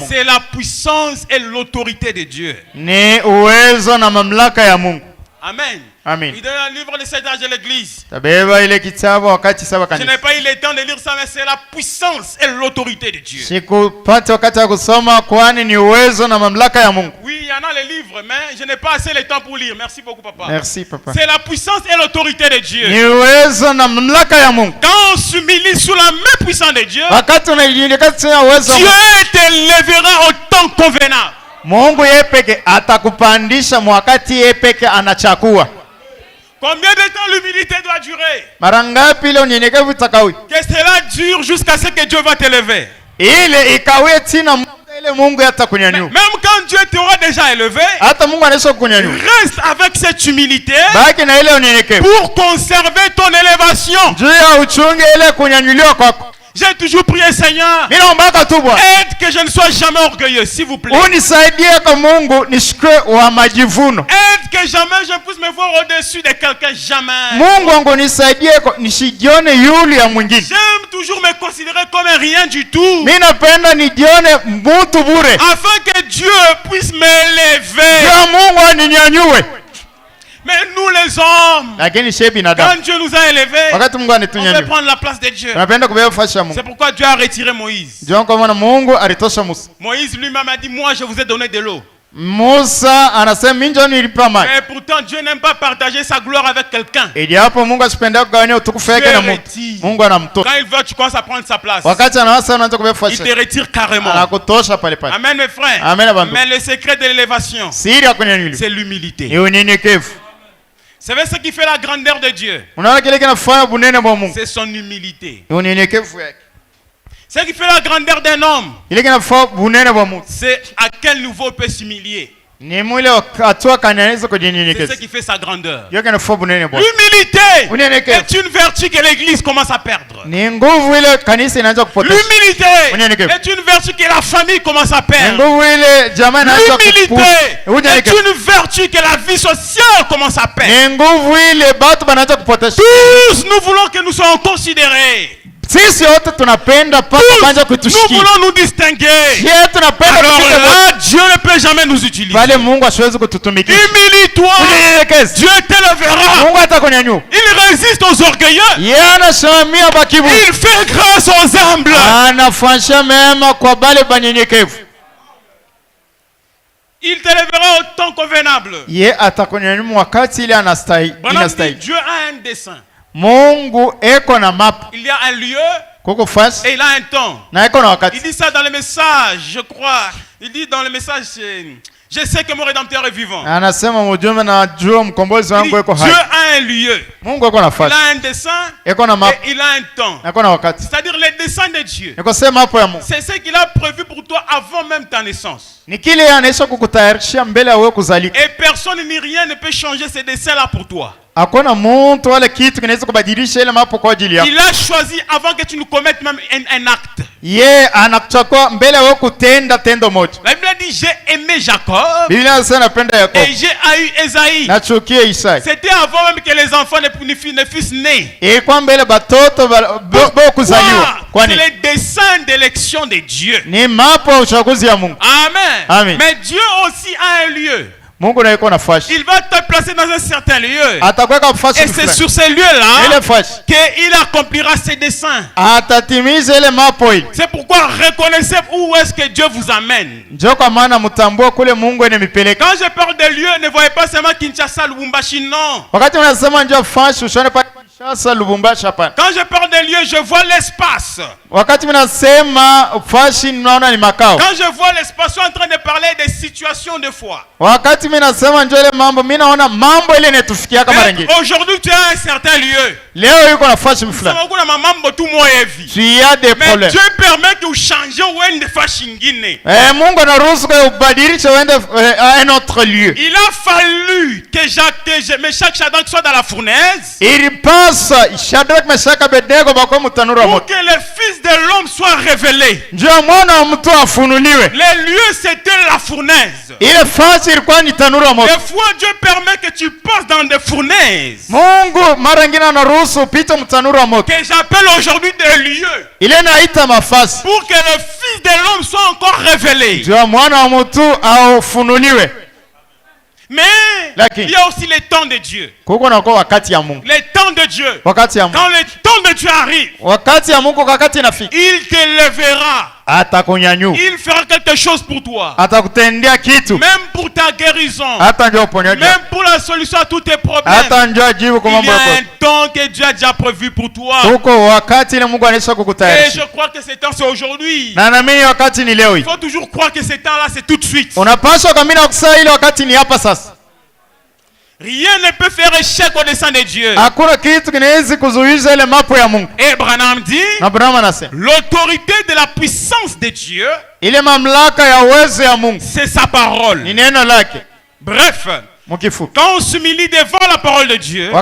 c'est la puissance et l'autorité de Dieu. Amen. Amen. Il donne un livre de cet âge de l'église. Je n'ai pas eu le temps de lire ça, mais c'est la puissance et l'autorité de Dieu. Oui, il y en a les livres, mais je n'ai pas assez le temps pour lire. Merci beaucoup, papa. Merci, papa. C'est la puissance et l'autorité de Dieu. Quand on s'humilie sous la main puissante de Dieu, Dieu t'élèvera au temps convenable. Mungu yeye peke atakupandisha wakati yeye peke anachakua. Combien de temps l'humilité doit durer? Mara ngapi ile unyenyekevu utakawi? Que cela dure jusqu'à ce que Dieu va t'élever. Ile ikawe tina ile Mungu atakunyanyua. Même quand Dieu t'aura déjà élevé, hata Mungu anaweza kukunyanyua. Reste avec cette humilité. Baki na ile unyenyekevu. Pour conserver ton élévation. Juu ya uchunge ile kunyanyuliwa kwako. J'ai toujours prié, Seigneur, aide que je ne sois jamais orgueilleux, s'il vous plaît. Aide que jamais je puisse me voir au-dessus de quelqu'un, jamais. J'aime toujours me considérer comme un rien du tout. Afin que Dieu puisse m'élever. Mais nous les hommes, quand Dieu nous a élevés, on veut prendre la place de Dieu. C'est pourquoi Dieu a retiré Moïse. Moïse lui-même a dit, moi je vous ai donné de l'eau. Mais pourtant Dieu n'aime pas partager sa gloire avec quelqu'un. Quand il veut, tu commences à prendre sa place. Il te retire carrément. Amen mes frères. Mais le secret de l'élévation, c'est l'humilité. Vous savez ce qui fait la grandeur de Dieu? C'est son humilité. Ce qui fait la grandeur d'un homme, c'est à quel niveau il peut s'humilier. C'est ce qui fait sa grandeur. L'humilité est une vertu que l'Église commence à perdre. L'humilité est une vertu que la famille commence à perdre. L'humilité est une vertu que la vie sociale commence à perdre. Tous nous voulons que nous soyons considérés. Tous nous voulons nous distinguer. Alors là, Dieu ne peut jamais nous utiliser. Humilie-toi. Dieu t'élèvera. Il résiste aux orgueilleux. Il fait grâce aux humbles. Il t'élèvera au temps convenable. Dieu a un dessein. Il y a un lieu et il a un temps. Il dit ça dans le message, je crois. Il dit dans le message, je sais que mon Rédempteur est vivant. Il dit, Dieu a un lieu. Il a un dessein et il a un temps. C'est-à-dire le dessein de Dieu. C'est ce qu'il a prévu pour toi avant même ta naissance. Et personne ni rien ne peut changer ce dessein-là pour toi. Il a choisi avant que tu ne commettes même un acte. Ye anakuchukua mbele wewe kutenda tendo moja. La Bible dit j'ai aimé Jacob. Biblia inasema napenda Yakobo. Et j'ai haï Esaïe. Nachukia Isaka. C'était avant même que les enfants ne fussent nés. Et kwa mbele batoto bo kuzaliwa. C'est le dessein d'élection de Dieu. Ni mapo ya uchaguzi ya Mungu. Amen. Amen. Mais Dieu aussi a un lieu. Mungu na yuko nafasi. Il va te placer dans un certain lieu. Atakweka nafasi. Et c'est sur ces lieux-là qu'il accomplira ses desseins. Atatimiza ile mapo hii. C'est pourquoi reconnaissez où est-ce que Dieu vous amène. Ndio kwa maana mtambue kule Mungu anamipeleka. Quand je parle de lieux, ne voyez pas seulement Kinshasa, Lubumbashi, non. Wakati unasema njoo fashi usione pa Kinshasa, Lubumbashi hapana. Quand je parle de lieux, je vois l'espace. Wakati unasema fashi naona ni makao. Quand je vois l'espace, je suis en train de parler des situations de foi. Wakati mimi nasema njoo ile mambo, mimi naona mambo ile inatufikia kama rengine. Aujourd'hui tu as un certain lieu. Leo yuko na fashi fulani. Sasa kuna mambo tu moyo hivi. Tu as des problèmes. Mais Dieu permet que change uende fashi nyingine. Mungu anaruhusu kwa ubadilishe uende à un autre lieu. Il a fallu que Meshach Shadrach soit dans la fournaise. Il passe Shadrach Meshach Abednego bako mutanura moto. Pour que le fils de l'homme soit révélé. Njoo mwana wa mtu afunuliwe. Les lieux c'était la fournaise. Ile fashi ilikuwa ni tanura moto. Des fois Dieu permet que tu passes dans des fournaises. Mungu mara nyingine anaruhusu upite mtanura moto. Que j'appelle aujourd'hui des lieux. Ile naita mafasi. Pour que le fils de l'homme soit encore révélé. Njoo mwana wa mtu afunuliwe. Mais il y a aussi les temps de Dieu. Les temps de Dieu. Quand le temps de Dieu arrive, il te lèvera. Il fera quelque chose pour toi. Même pour ta guérison. Même pour la solution à tous tes problèmes. Il y a un temps que Dieu a déjà prévu pour toi. Et je crois que ce temps c'est aujourd'hui. Il faut toujours croire que ce temps-là c'est tout de suite. Rien ne peut faire échec au dessein de Dieu. Et Branham dit, l'autorité de la puissance de Dieu, c'est sa parole. Bref, quand on s'humilie devant la parole de Dieu, ou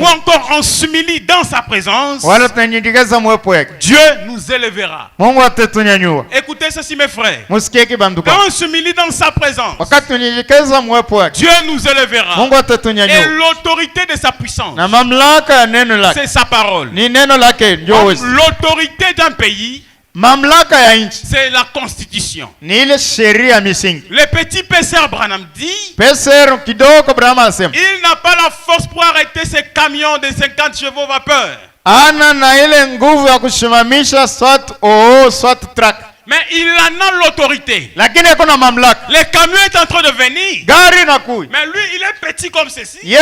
encore on s'humilie dans sa présence, Dieu nous élèvera. Écoutez ceci mes frères. Quand on s'humilie dans sa présence, Dieu nous élèvera. Et l'autorité de sa puissance, c'est sa parole. L'autorité d'un pays, c'est la constitution. Le petit Pesser Branham dit, il n'a pas la force pour arrêter ces camions de 50 chevaux vapeur. Mais il en a l'autorité. Le camion est en train de venir. Mais lui, il est petit comme ceci. Mais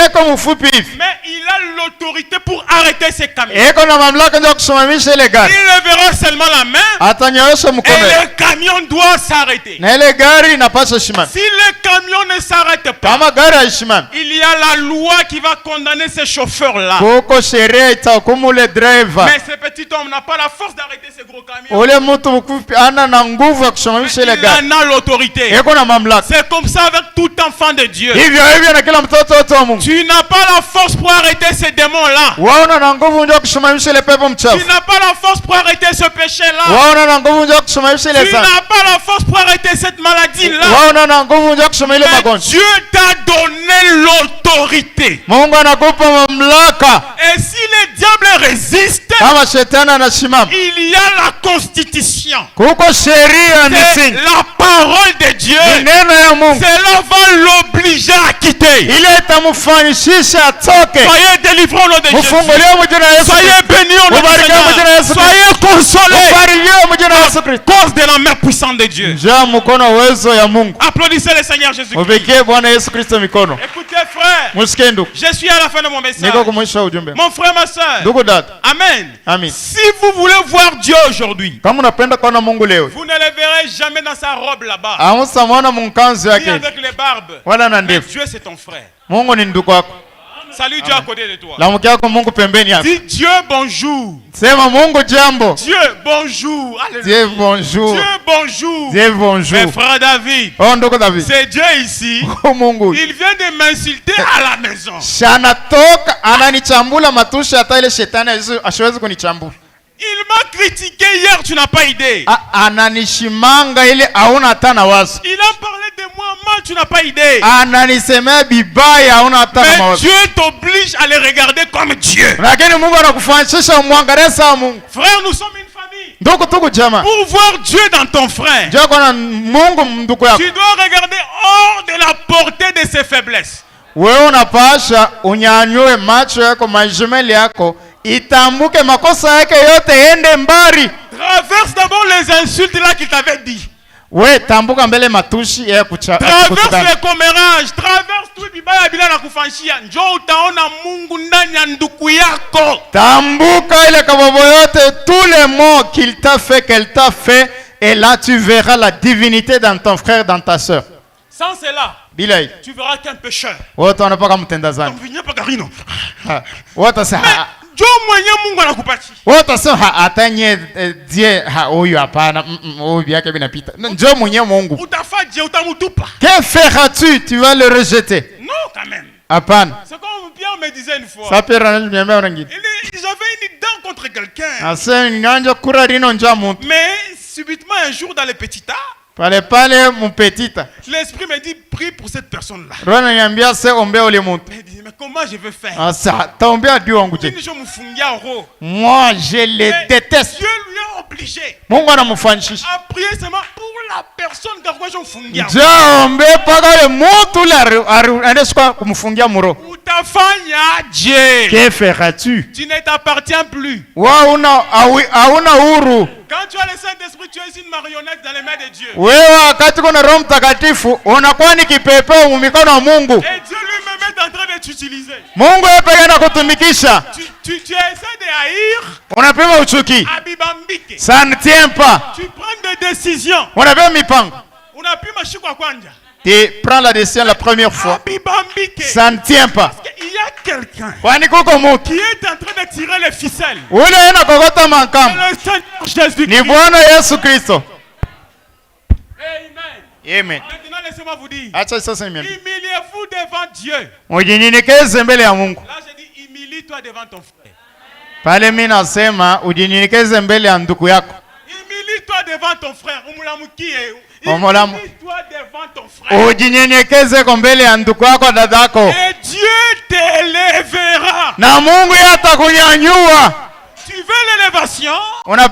il a l'autorité pour arrêter ces camions. Il lèvera seulement la main. Et le camion doit s'arrêter. Si le camion ne s'arrête pas, il y a la loi qui va condamner ces chauffeurs-là. Mais ce petit homme n'a pas la force d'arrêter ces gros camions. Il en a l'autorité. C'est comme ça avec tout enfant de Dieu. Tu n'as pas la force pour arrêter ces démons-là. Tu n'as pas la force pour arrêter ce péché-là. Tu n'as pas la force pour arrêter cette maladie-là. Mais Dieu t'a donné l'autorité. Et si le diable résiste, il y a la constitution. C'est la parole de Dieu. Cela va l'obliger à quitter. Soyez délivrés au nom de Jésus. Soyez bénis au nom de Jésus. Soyez consolés à cause de la main puissante de Dieu. Applaudissez le Seigneur Jésus-Christ. Écoutez frère, je suis à la fin de mon message. Mon frère, ma soeur. Amen. Si vous voulez voir Dieu aujourd'hui, vous ne le verrez jamais dans sa robe là-bas, ni avec les barbes. Mais Dieu c'est ton frère. Salut Dieu à côté de toi. Dis Dieu bonjour. Dieu bonjour. Dieu bonjour. Dieu bonjour. Mais frère David, c'est Dieu ici. Il vient de m'insulter à la maison. Il m'a critiqué hier, tu n'as pas idée. Ananishimanga ile hauna hata na wazo. Il a parlé de moi mal, tu n'as pas idée. Ananisemea bibaya hauna hata na wazo. Mais Dieu t'oblige à les regarder comme Dieu. Lakini Mungu anakufanyisha umwangalie sawa Mungu. Frère, nous sommes une famille. Ndugu tuko jamaa. Pour voir Dieu dans ton frère, Dieu kuna Mungu ndugu yako. tu dois regarder hors de la portée de ses faiblesses. Wewe unapasha unyanyue macho yako majemeli yako itambuke makosa yake yote ende mbari. Traverse d'abord les insultes là qu'il t'avait dit. We tambuka mbele matushi ya kucha. Traverse les commérages, traverse tout bibaya bila na kufanshia. Njoo utaona Mungu ndani ya ndugu yako. Tambuka ile kabobo yote, tous les mots qu'il t'a fait, qu'elle t'a fait, et là tu verras la divinité dans ton frère, dans ta sœur. Sans cela, Bilay, tu verras qu'un pécheur. Wote wanapaka mtenda zambi. Wote sasa Njoo mwenye Mungu anakupatia. Wote sasa atanye die huyu hapana, huyu yake binapita. Njoo mwenye Mungu. Utafaje utamutupa. Que feras-tu? Tu vas le rejeter. Non quand même. Hapana. C'est comme Pierre me disait une fois. Ça Pierre ananiambia wengine. J'avais une dent contre quelqu'un. Asa nganja kura rino nja mtu. Mais subitement un jour dans les petits tas, pale mon petita. L'esprit me dit prie pour cette personne-là. Roho ananiambia se ombea ule mtu. Mais comment je vais faire? Asa taombea Dieu wangu je. Moi je le déteste. Dieu lui a obligé. Mungu anamfanyisha. A prier seulement pour la personne kwa je mfungia. Jaombe paka le mtu la aneswa kumfungia muro. Utafanya je? Que feras-tu? Tu ne t'appartiens plus. Wa hauna huru. Quand tu as le Saint-Esprit, tu es une marionnette dans les mains de Dieu. Wewe wakati kuna Roho Mtakatifu unakuwa ni kipepeo mikono ya Mungu. Et Dieu lui-même est en train de t'utiliser. Mungu yeye anakutumikisha. Tu essaies de haïr. Unapima uchuki. Abibambike. Ça ne tient pas. Tu prends des décisions. Unapima mipango. Unapima shikwa kwanja. Tu prends la décision la première fois. Ça ne tient pas. Parce qu'il y a quelqu'un qui est en train de tirer les ficelles. C'est le Seigneur Jésus-Christ. Amen. Amen. Maintenant, laissez-moi vous dire. Humiliez-vous devant Dieu. Là, j'ai dit, humilie-toi devant ton frère. Humilie-toi devant ton frère. Humilie-toi devant ton frère. Et Dieu t'élèvera. Tu veux l'élévation? La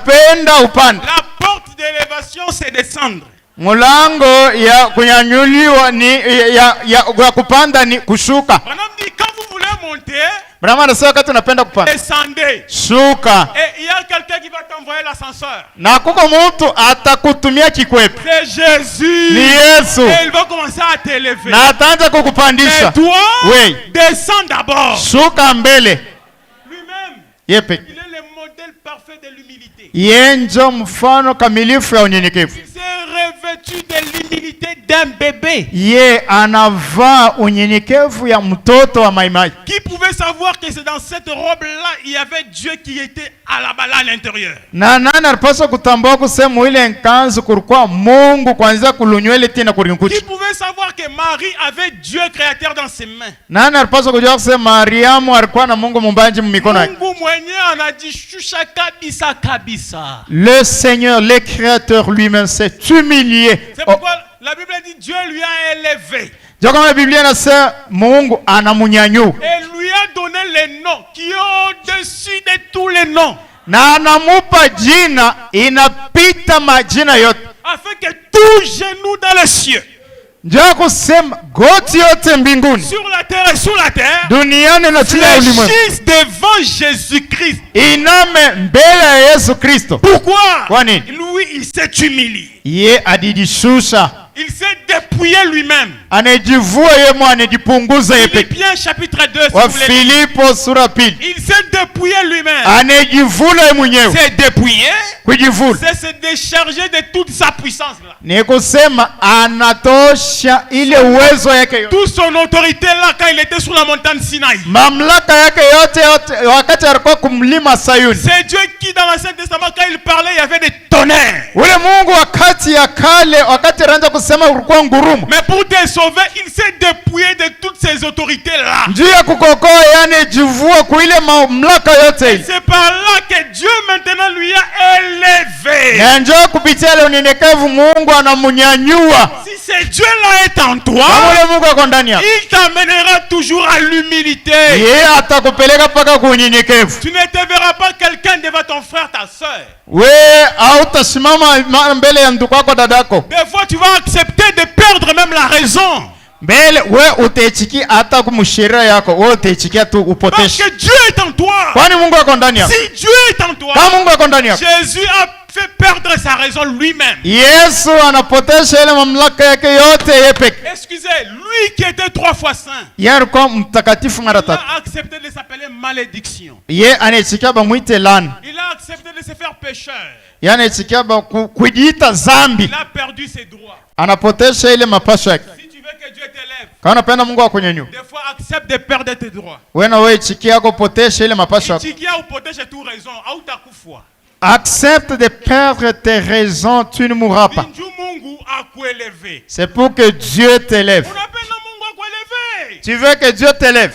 porte d'élévation, c'est descendre. Mulango ya kunyanyuliwa ni ya kupanda ni kushuka. Quand vous voulez monter, Brahma anasema wakati unapenda kupanda, descendez. Shuka. Et il y a quelqu'un qui va t'envoyer l'ascenseur. Na kuko mtu atakutumia kikwepe. C'est Jésus. Ni Yesu. Et il va commencer à t'élever. Na ataanza kukupandisha. Et toi, descends d'abord. Shuka mbele. Lui-même. Yepe. Il est le modèle parfait de l'humilité. Yenjo mfano kamilifu ya unyenyekevu. Il s'est revêtu de l'humilité d'un bébé. Ye anavaa unyenyekevu ya mtoto wa maimai. Qui pouvait savoir que c'est dans cette robe-là il y avait Dieu qui était à l'intérieur. Na nani alipaswa kutambua kusema ile nkanzu kulikuwa Mungu kwanza kulunywele tena kurinkuchi. Qui pouvait savoir que Marie avait Dieu créateur dans ses mains. Nani alipaswa kujua kusema Mariamu alikuwa na Mungu mumbaji mikono yake. Mungu mwenyewe anajishusha kabisa kabisa. Le Seigneur, le Créateur lui-même s'est humilié. C'est pourquoi la Bible dit Dieu lui a élevé. La Bible inasema Mungu anamunyanyua. Et lui a donné les noms qui est au-dessus de tous les noms. Na anamupa jina inapita majina yote. Afin que tout genou dans les cieux. Njoo kusema goti yote mbinguni. Sur la terre et sous la terre. Duniani na chini ya ulimwengu. Fléchissent devant Jésus-Christ. Iname mbele ya Yesu Kristo. Pourquoi? Kwa nini? Lui, il s'est humilié. Ye adijishusha. Il s'est dépouillé lui-même. Anajivua yeye mwenyewe, anajipunguza yeye pekee. Philippiens chapitre 2 si wa vous voulez. Filipo sura pili. Il s'est dépouillé lui-même. Anajivula yeye mwenyewe. C'est dépouillé. Kujivula. C'est se décharger de toute sa puissance là. Ni kusema anatosha ile uwezo yake yote. Toute son autorité là quand il était sur la montagne Sinaï. Mamlaka yake yote wakati alikuwa kumlima Sayuni. C'est Dieu qui dans l'Ancien Testament quand il parlait il y avait des tonnerres. Ule Mungu wakati ya kale wakati anaanza kusema ulikuwa ngurumo. Mais pour te sauver, il s'est dépouillé de toutes ces autorités là. Njia kukokoa yani jivua kuile mamlaka yote. C'est par là que Dieu maintenant lui a Na njoo kupitia ile unyenyekevu Mungu anamunyanyua. Si ce Dieu-là est en toi, Mungu ako ndani yako, il t'amènera toujours à l'humilité. Yeye atakupeleka paka kwa unyenyekevu. Tu ne te verras pas quelqu'un devant ton frère, ta sœur. Mbele ya ndugu yako dadako. Des fois tu vas accepter de perdre même la raison. Mbele utechiki hata kumshira yako, utechiki tu upoteshe. Parce que Dieu est en toi. Kwani Mungu ako ndani yako. Si Dieu est en toi, kama Mungu ako ndani yako, Jésus a fait perdre sa raison lui-même. Yesu anapotesha ile mamlaka yake yote yeye peke. Excusez, lui qui était 3 fois saint, yeye alikuwa mtakatifu mara tatu. Il a accepté de s'appeler malédiction. Yeye anaisikia bamwite laana. Il a accepté de se faire pécheur. Yeye anaisikia kujiita zambi. Il a perdu ses droits. Anapotesha ile mapasho yake. Si tu veux que Dieu t'élève, kama unapenda Mungu akunyanyue, des fois accepte de perdre tes droits. wewe ichikia yako potesha ile mapasho yako. Ichikia upoteshe tu raison au takufwa. Accepte de perdre tes raisons, tu ne mourras pas. C'est pour que Dieu t'élève. Tu veux que Dieu t'élève.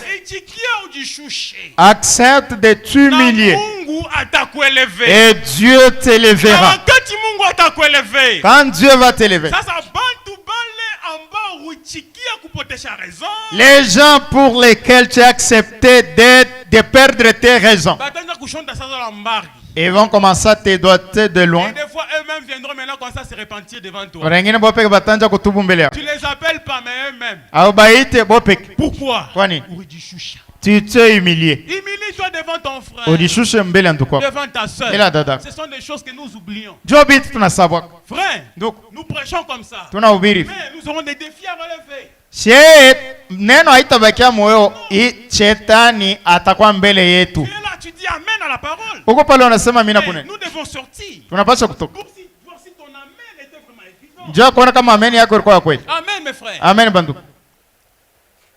Accepte de t'humilier et Dieu t'élèvera. Quand Dieu va t'élever, les gens pour lesquels tu as accepté de perdre tes raisons, ils vont commencer à te doiter de loin. Et des fois, eux-mêmes viendront maintenant comme ça se repentir devant toi. Tu les appelles pas, mais eux-mêmes. Pourquoi? Tu t'es humilié. Humilie-toi devant ton frère. Devant ta soeur. Ce sont des choses que nous oublions. Frère, nous prêchons comme ça. Mais nous aurons des défis à relever. Neno haitabakia moyo, shetani atakuwa mbele yetu. Tu dis amen à la parole. Nous devons sortir. Tunapaswa kutoka. Voir si ton amen était vraiment évident. Amen mes frères. Amen bandu.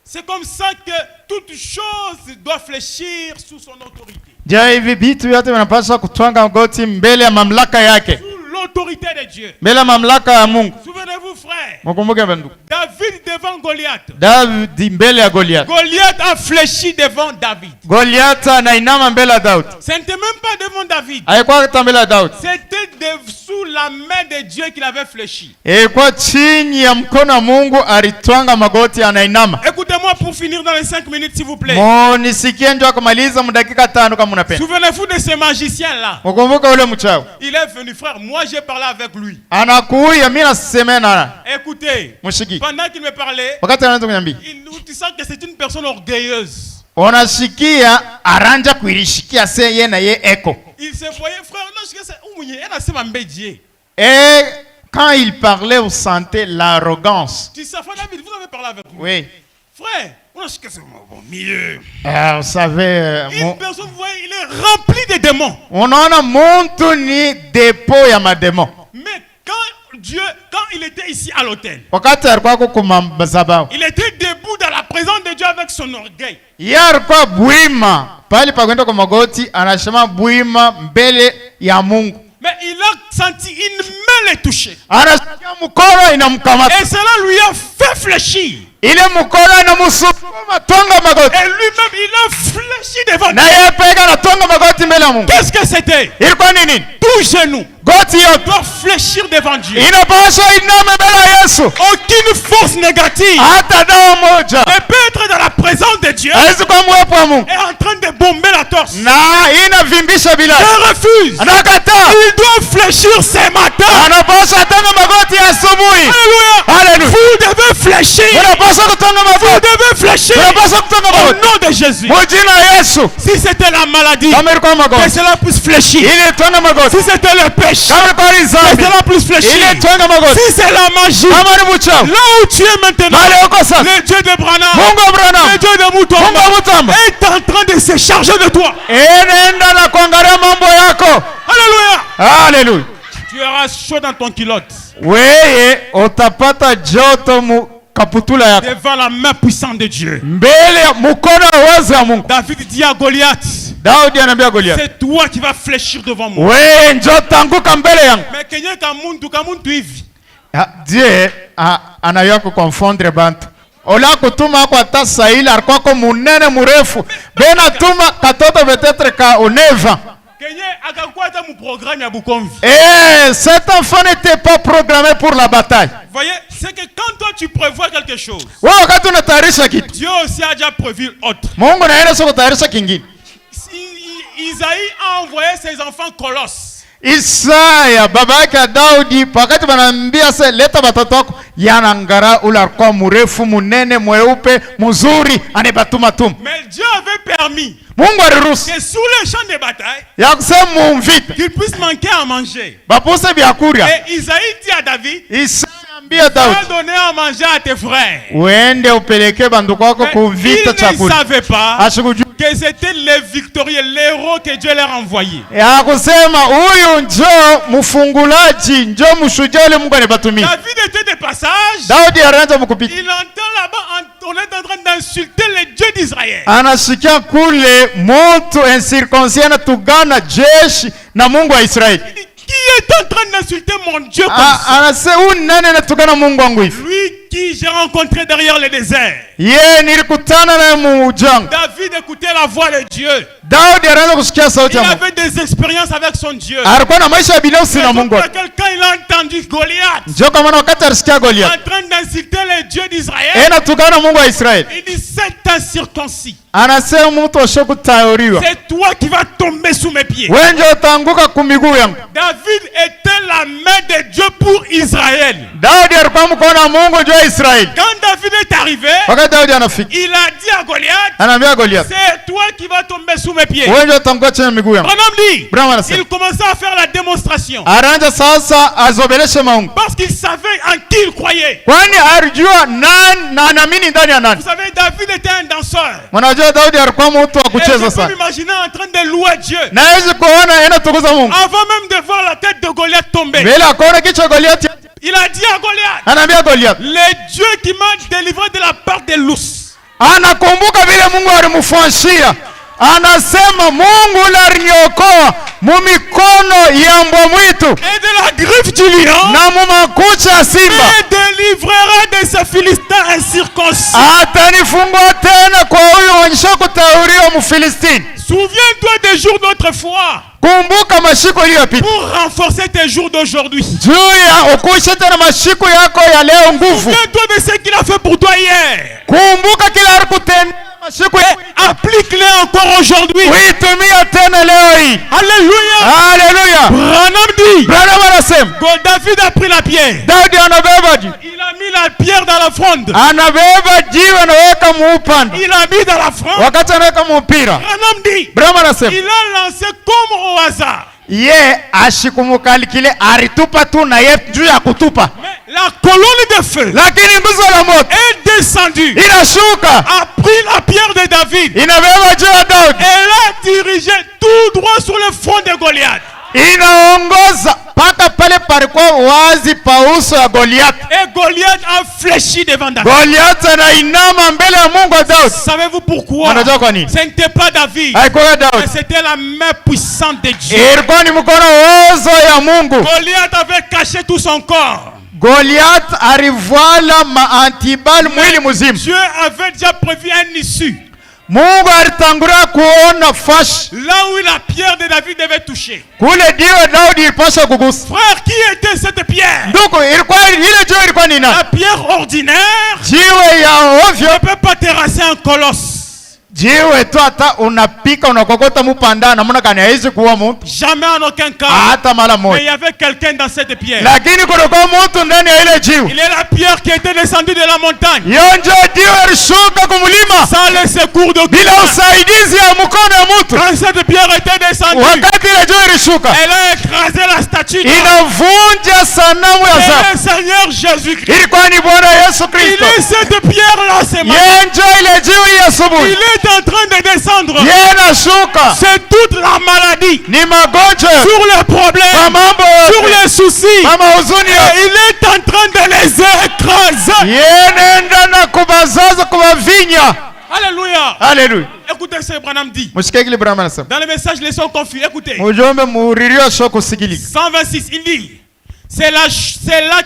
C'est comme ça que toute chose doit fléchir sous son autorité. Sous l'autorité de Dieu. Souvenez-vous frère. David devant Goliath. Goliath a fléchi devant David. Ce n'était même pas devant David. C'était sous la main de Dieu qu'il avait fléchi. Écoutez-moi pour finir dans les 5 minutes s'il vous plaît. Souvenez-vous de ce magicien là. Il est venu frère, moi j'ai parlé avec lui. Écoutez, pendant qu'il me parlait, tu sens que c'est une personne orgueilleuse. Il se voyait frère, et quand il parlait, vous sentez l'arrogance. Tu sais, David, vous avez parlé avec lui. Oui. Frère, milieu. Vous savez, une personne, vous voyez, il est rempli de démons. On en a monté ni dépôt ya ma démon. Mais quand il était ici à l'hôtel, il était debout dans la présence de Dieu avec son orgueil. Mais il a senti une main le toucher. Et cela lui a fait fléchir. Et lui-même il a fléchi devant Dieu. Qu'est-ce que c'était? Tout genou doit fléchir devant Dieu. Aucune force négative ne peut être dans la présence de Dieu et en train de bomber la torse. Je refuse. Il doit fléchir ce matin. Alléluia. Vous devez fléchir. Vous devez fléchir au nom de Jésus. Si c'était la maladie, que cela puisse fléchir. Si c'était le péché, que cela puisse fléchir. Si c'est la magie, là où tu es maintenant, le Dieu de Branham, le Dieu de Mutomba est en train de se charger de toi. Alléluia. Alléluia. Tu auras chaud dans ton culotte. Devant la main puissante de Dieu. David dit à Goliath, c'est toi qui vas fléchir devant moi. Mais Kenya kamuntu hivi. Dieu anayua kukonfondre bantu. Ola kutuma kwa tasaila alikuwa munene mrefu. Bena tuma katoto peut-être ka oneva. Que Et cet enfant n'était pas programmé pour la bataille. Voyez, c'est que quand toi tu prévois quelque chose, Dieu aussi a déjà prévu autre. Isaïe a envoyé ses enfants Colosses. Isaya baba yake Daudi pakati banambia se leta batoto wako yanangara ularikuwa mrefu munene mweupe mzuri anibatuma tum. Mais Dieu avait permis Mungu aliruhusu que sous les champs de bataille ya kusema mvita qu'il puisse manquer à manger. Bapose byakuria. Et Isaïe dit à David, Isaya Daudi, va donner à manger à tes frères. Uende upeleke banduku wako kuvita chakula. Il ne savait pas que c'était les victorieux, les héros que Dieu leur a envoyés. Ya kusema huyu njo mfungulaji, njo mshujaa ule Mungu alibatumia. David était de passage. Daudi anaanza mkupita. Il entend là-bas, on est en train d'insulter les dieux d'Israël. Anasikia kule mtu incirconcis anatugana jeshi na Mungu wa Israeli. Qui est en train d'insulter mon Dieu comme ça? Lui qui j'ai rencontré derrière le désert. David écoutait la voix de Dieu. Il avait des expériences avec son Dieu. Quelqu'un il a entendu Goliath en train d'insulter les dieux d'Israël. Il dit c'est incirconcis. C'est toi qui vas tomber sous mes pieds. David était la main de Dieu pour Israël. Quand David est arrivé, il a dit à Goliath, c'est toi qui vas tomber sous mes pieds. Il commençait à faire la démonstration. Parce qu'il savait en qui il croyait. Vous savez, David était un danseur. Et je peux m'imaginer en train de louer Dieu avant même de voir la tête de Goliath tomber. Il a dit à Goliath, les dieux qui m'ont délivré de la part des loups. Anasema Mungu aliniokoa mumikono ya mbwa mwitu et de la griffe du lion na mumakucha ya simba et délivrera de ces Philistins incirconcis. Atanifungua tena kwa huyo onyesha kutauriwa Mfilistini. Souviens-toi des jours d'autrefois. Kumbuka mashiko iliyopita. Pour renforcer tes jours d'aujourd'hui. Juu ukuishe tena mashiko yako ya leo nguvu. Souviens-toi de ce qu'il a fait pour toi hier. Kumbuka kila alikutendea. Applique-les encore aujourd'hui. Oui, alléluia. Alléluia. Branham dit. David a pris la pierre. Il a mis la pierre dans la fronde. Il a mis dans la fronde. Branham dit. Il a lancé comme au hasard. La colonne de feu est descendue, a pris la pierre de David et l'a dirigé tout droit sur le front de Goliath. Et Goliath a fléchi devant David. Savez-vous pourquoi? Ce n'était pas David, mais c'était la main puissante de Dieu. Goliath avait caché tout son corps. Goliath alivala maantibali mwili mzima. Dieu avait déjà prévu un issue. Mungu alitangulia kuona fashi. Là où la pierre de David devait toucher. Kule diwe Daudi ilipaswa kugusa. Frère, qui était cette pierre? Ndugu, ilikuwa ile jiwe ilikuwa ni nani? La pierre ordinaire. Jiwe ya ovyo. Ne peut pas terrasser un colosse. Jiwe tu hata unapika unakokota mupanda namna gani haizi kuwa mtu. Jamais en aucun cas. Hata mara moja. Mais il y avait quelqu'un dans cette pierre. Lakini kulikuwa mtu ndani ya ile jiwe. Il est la pierre qui était descendue de la montagne. Yonjo jiwe ilishuka kumlima. Sans le secours de bila usaidizi ya mkono ya mtu. Quand cette pierre était descendue. Wakati ile jiwe ilishuka. Elle a écrasé la statue. Inavunja sanamu ya Zara. Le Seigneur Jésus-Christ. Ilikuwa ni Bwana Yesu Kristo. Il est cette pierre là ce matin. Yonjo ile jiwe ya asubuhi. Il est en train de descendre. C'est toute la maladie. Sur les problèmes. Sur les soucis. Et il est en train de les écraser. Alléluia. Alléluia. Écoutez ce que Branham dit. Dans le message leçon confus, écoutez. 126, il dit, c'est là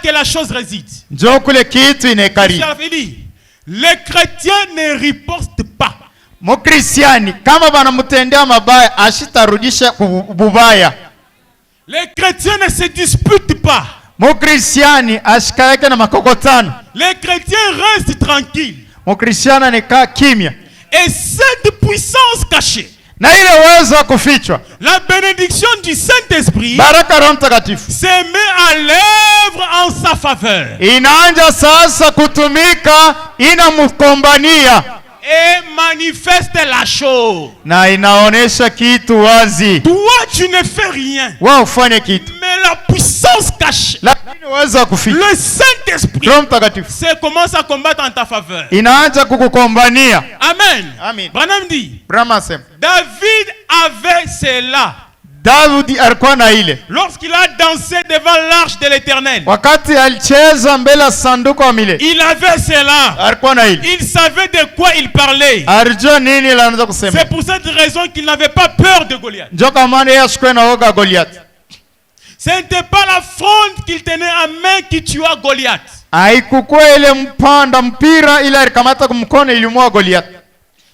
que la chose réside. Il dit, les chrétiens ne ripostent pas. Mukristiani kama banamutendea mabaya ashitarudisha bubaya. Les chrétiens ne se disputent pas. Mukristiani ashikaeke na makokotano. Les chrétiens restent tranquilles. Mukristiani anakaa kimya. Et cette puissance cachée, na ile uwezo wa kufichwa, la bénédiction du Saint-Esprit, baraka Roho Mtakatifu, se met à l'œuvre en sa faveur. Inaanza sasa kutumika, inamkombania et manifeste la chose. Na inaonesha kitu wazi. Toi tu ne fais rien. Wewe ufanye kitu. Mais la puissance cachée, le Saint-Esprit, c'est commence à combattre en ta faveur. Inaanza kukukombania. Amen. Amen. Branham dit, David avait cela. Daudi alikuwa na ile. Lorsqu'il a dansé devant l'arche de l'Éternel, wakati alicheza mbele ya sanduku la milele, il avait cela. Alikuwa na ile. Il savait de quoi il parlait. Alijua nini anaanza kusema. C'est pour cette raison qu'il n'avait pas peur de Goliath. Ndio kwa maana yeye asikuwa na woga Goliath. Ce n'était pas la fronde qu'il tenait en main qui tua Goliath. Haikukuwa ile mpanda mpira ile alikamata kumkono ilimua Goliath.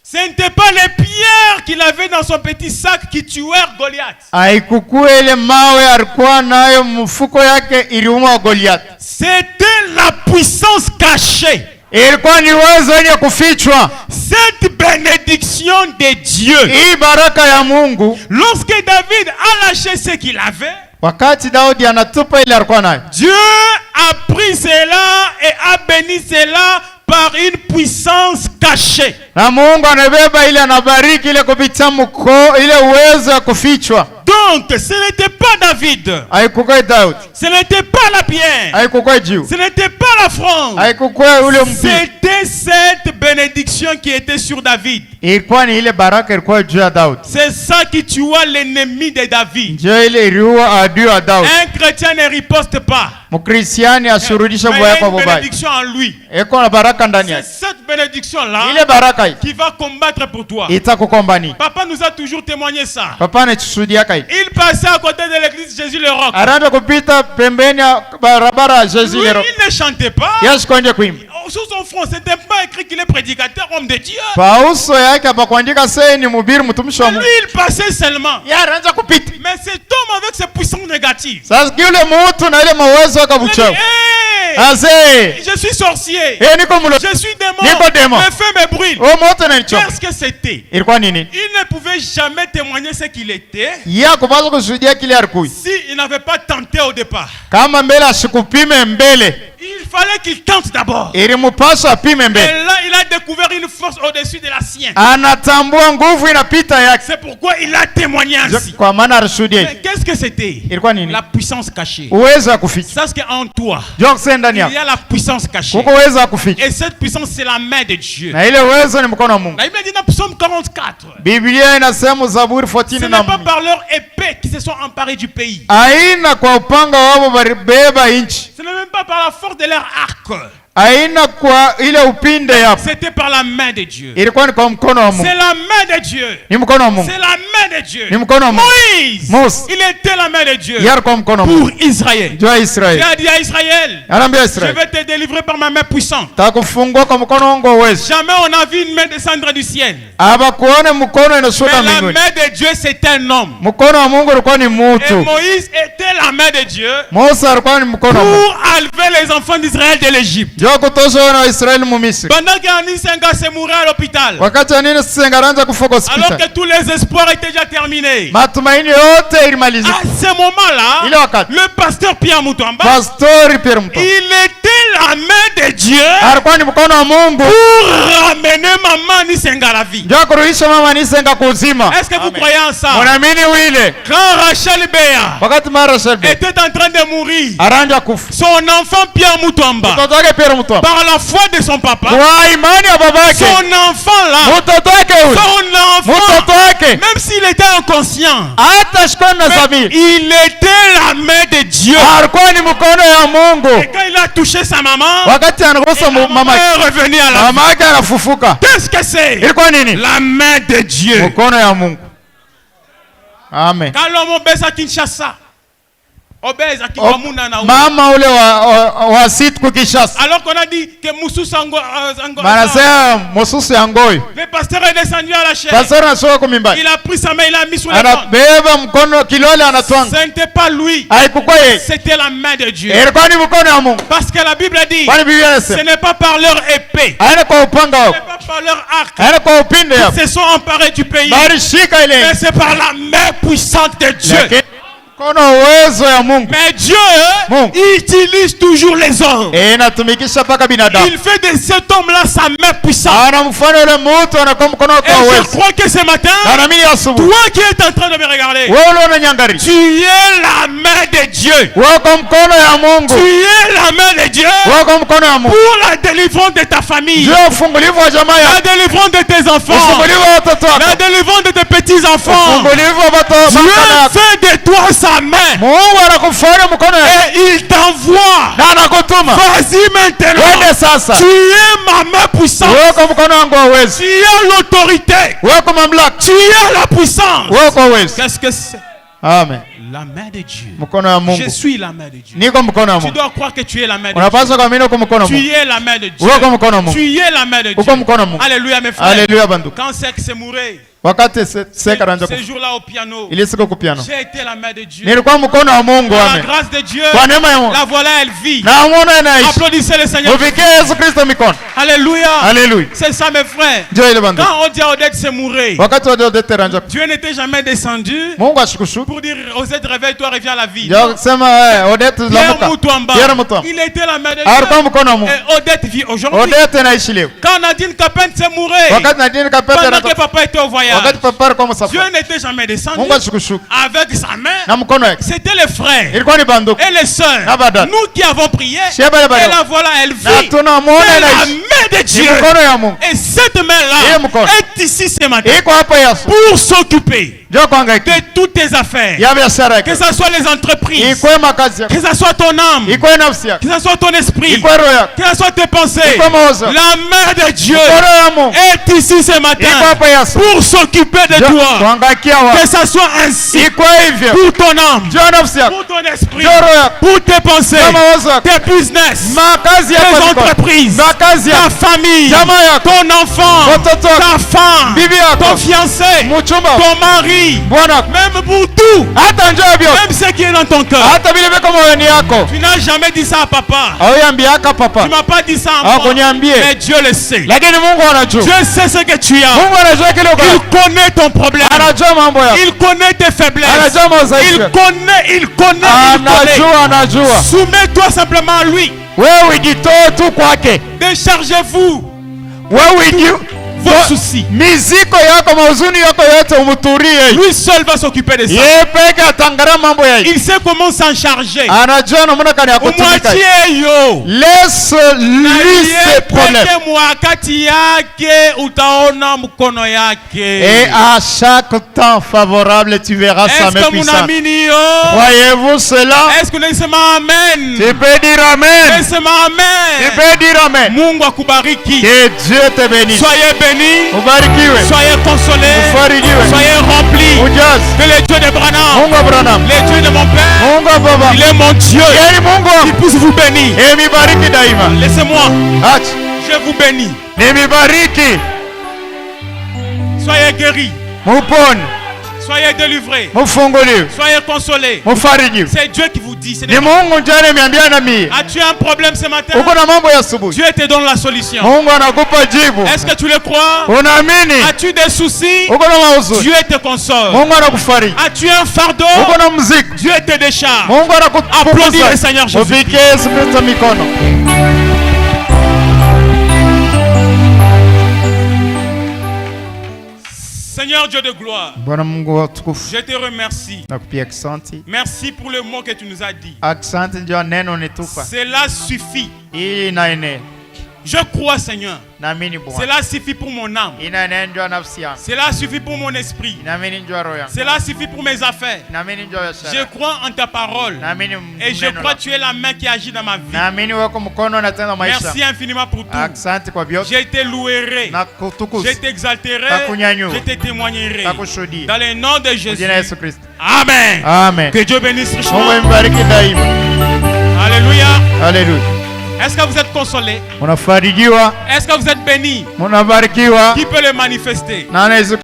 Ce n'était pas les pierres qu'il avait dans son petit sac qui tuèrent Goliath. Haikukuwa ile mawe alikuwa nayo mfuko yake iliumua Goliath. C'était la puissance cachée. Ilikuwa ni uwezo wenye kufichwa. Cette bénédiction de Dieu. Hii baraka ya Mungu. Lorsque David a lâché ce qu'il avait, wakati Daudi anatupa ile alikuwa nayo, Dieu a pris cela et a béni cela par une puissance cachée. Na Mungu anabeba ile anabariki ile kupitia ile uwezo wa kufichwa. Donc ce n'était pas David. Haikukuwa Daudi. Ce n'était pas la pierre. Haikukuwa jiwe. Ce n'était pas la fronde. Haikukuwa ule mpira. C'était cette bénédiction qui était sur David. Ilikuwa ni ile baraka ilikuwa juu ya Daudi. C'est ça qui tua l'ennemi de David. Ndio ile iliua adui wa Daudi. Un chrétien ne riposte pas. Mkristiani asurudisha baya kwa baba. Bénédiction en lui. Eko na baraka ndani yake. C'est cette bénédiction là ile baraka qui va combattre pour toi. Itakukombani. Papa nous a toujours témoigné ça. Papa anatushuhudia kai. Il passait à côté de l'église Jésus le Roc. Aranda kupita pembeni ya barabara Jésus le Roc. Il ne chantait pas. Yasikonje kuimba. Sur son front, c'était pas écrit qu'il est prédicateur, homme de Dieu. Pauso yake hapakuandika sasa ni mhubiri mtumishi wa Mungu. Lui il passait seulement. Anaanza kupita. Mais cet homme avec ses puissances négatives. Sasa yule mtu na ile mawazo akabuchao. Je suis sorcier. Je suis démon. Mes feux me brûlent. Qu'est-ce que c'était? Il ne pouvait jamais témoigner ce qu'il était si il n'avait pas tenté au départ. Il fallait qu'il tente d'abord. Et là, il a découvert une force au-dessus de la sienne. C'est pourquoi il a témoigné ainsi. Mais qu'est-ce que c'était? La puissance cachée. Ça, c'est en toi. Il y a la puissance cachée. Et cette puissance, c'est la main de Dieu. La Bible dit dans Psaume 44. Ce n'est pas par leur épée qu'ils se sont emparés du pays. Ce n'est même pas par la force de leur arc. C'était par la main de Dieu. C'est la main de Dieu. C'est la main de Dieu. Moïse, il était la main de Dieu pour Israël. Il a dit à Israël, je vais te délivrer par ma main puissante. Jamais on a vu une main descendre du ciel. Mais la main de Dieu, c'est un homme. Et Moïse était la main de Dieu pour enlever les enfants d'Israël de l'Égypte. Pendant qu'Anisenga se mourait à l'hôpital, alors que tous les espoirs étaient déjà terminés, à ce moment-là, le pasteur Pierre Mutomba, il était la main de Dieu pour ramener maman Anisenga à la vie. Est-ce que vous croyez en ça? Quand Rachel Béa était en train de mourir, son enfant Pierre Mutomba, par la foi de son papa, son enfant là, même s'il était inconscient, il était la main de Dieu. Et quand il a touché sa maman, la maman est revenue à la vie. Qu'est-ce que c'est? La main de Dieu. Amen. Kalomo Besa Kinshasa. Mama ule wa sit kukishasa. Alors qu'on a dit que Moussus Angoi. Le pasteur est descendu à la chaise. Il a pris sa main, il a mis sur la tente. Ce n'était pas lui. C'était la main de Dieu. Parce que la Bible dit, ce n'est pas par leur épée, ce n'est pas par leur arc qu'ils se sont emparés du pays, mais c'est par la main puissante de Dieu. Mais Dieu utilise toujours les hommes. Il fait de cet homme-là sa main puissante. Et je crois que ce matin, toi qui es en train de me regarder, tu es la main de Dieu. Tu es la main de Dieu pour la délivrance de ta famille, la délivrance de tes enfants, la délivrance de tes petits-enfants. Dieu fait de toi sa main. Et il t'envoie. Vas-y maintenant. Tu es ma main puissante. Tu as l'autorité. Tu as la puissance. Qu'est-ce que c'est? Amen. La main de Dieu. Je suis la main de Dieu. Tu dois croire que tu es la main de Dieu. Tu es la main de Dieu. Tu es la main de Dieu. Alléluia mes frères. Quand c'est que c'est mourir, ce jour-là au piano, j'ai été la main de Dieu. La grâce de Dieu, la voilà, elle vit. Applaudissez le Seigneur. Alléluia. C'est ça mes frères. Quand on dit à Odette c'est mourir, Dieu n'était jamais descendu pour dire Odette réveille-toi, reviens à la vie. Pierre Moutouamba, il était la main de Dieu. Et Odette vit aujourd'hui. Quand Nadine Kapent s'est mourir, pendant que papa était au voyage, Dieu n'était jamais descendu avec sa main. C'était les frères et les sœurs. Nous qui avons prié, et la voilà, elle vit. C'est la main de Dieu. Et cette main-là est ici ce matin pour s'occuper de toutes tes affaires. Que ce soit les entreprises, que ce soit ton âme, que ce soit ton esprit, que ce soit tes pensées. La main de Dieu est ici ce matin pour s'occuper de toi. Que ce soit ainsi pour ton âme, pour ton esprit, pour tes pensées, tes business, tes entreprises, ta famille, ton enfant, ta femme, ton fiancé, ton mari, même pour tout, même ce qui est dans ton cœur. Tu n'as jamais dit ça à papa. Tu m'as pas dit ça à moi, mais Dieu le sait. Dieu sait ce que tu as. Il connaît ton problème. Il connaît tes faiblesses. Il connaît. Soumets-toi simplement à lui. Déchargez-vous vos soucis. Lui seul va s'occuper de ça. Il sait comment s'en charger. Laisse-lui ses problèmes. Et à chaque temps favorable, tu verras sa main puissante. Croyez-vous cela? Est-ce que nous disons amen? Tu peux dire amen. Tu peux dire amen. Que Dieu te bénisse. Soyez bénis. Soyez consolés. Soyez remplis. Que le Dieu de Branham, le Dieu de mon Père, il est mon Dieu. Il puisse vous bénir. Laissez-moi. Je vous bénis. Soyez guéris. Soyez délivrés. Soyez consolés. C'est Dieu qui vous dit. As-tu un problème ce matin? Dieu te donne la solution. Est-ce que tu le crois? As-tu des soucis? Dieu te console. As-tu un fardeau? Dieu te décharge. Applaudis le Seigneur Jésus. Seigneur Dieu de gloire, je te remercie. Merci pour le mot que tu nous as dit. Cela suffit. Je crois, Seigneur. Cela suffit pour mon âme. Cela suffit pour mon esprit. Cela suffit pour mes affaires. Je crois en ta parole. Et je crois que tu es la main qui agit dans ma vie. Merci infiniment pour tout. J'ai été loué. J'ai été exalté. Je te témoignerai. Dans le nom de Jésus. Amen. Amen. Que Dieu bénisse richement. Alléluia. Alléluia. Est-ce que vous êtes consolés? Est-ce que vous êtes bénis? Qui peut le manifester?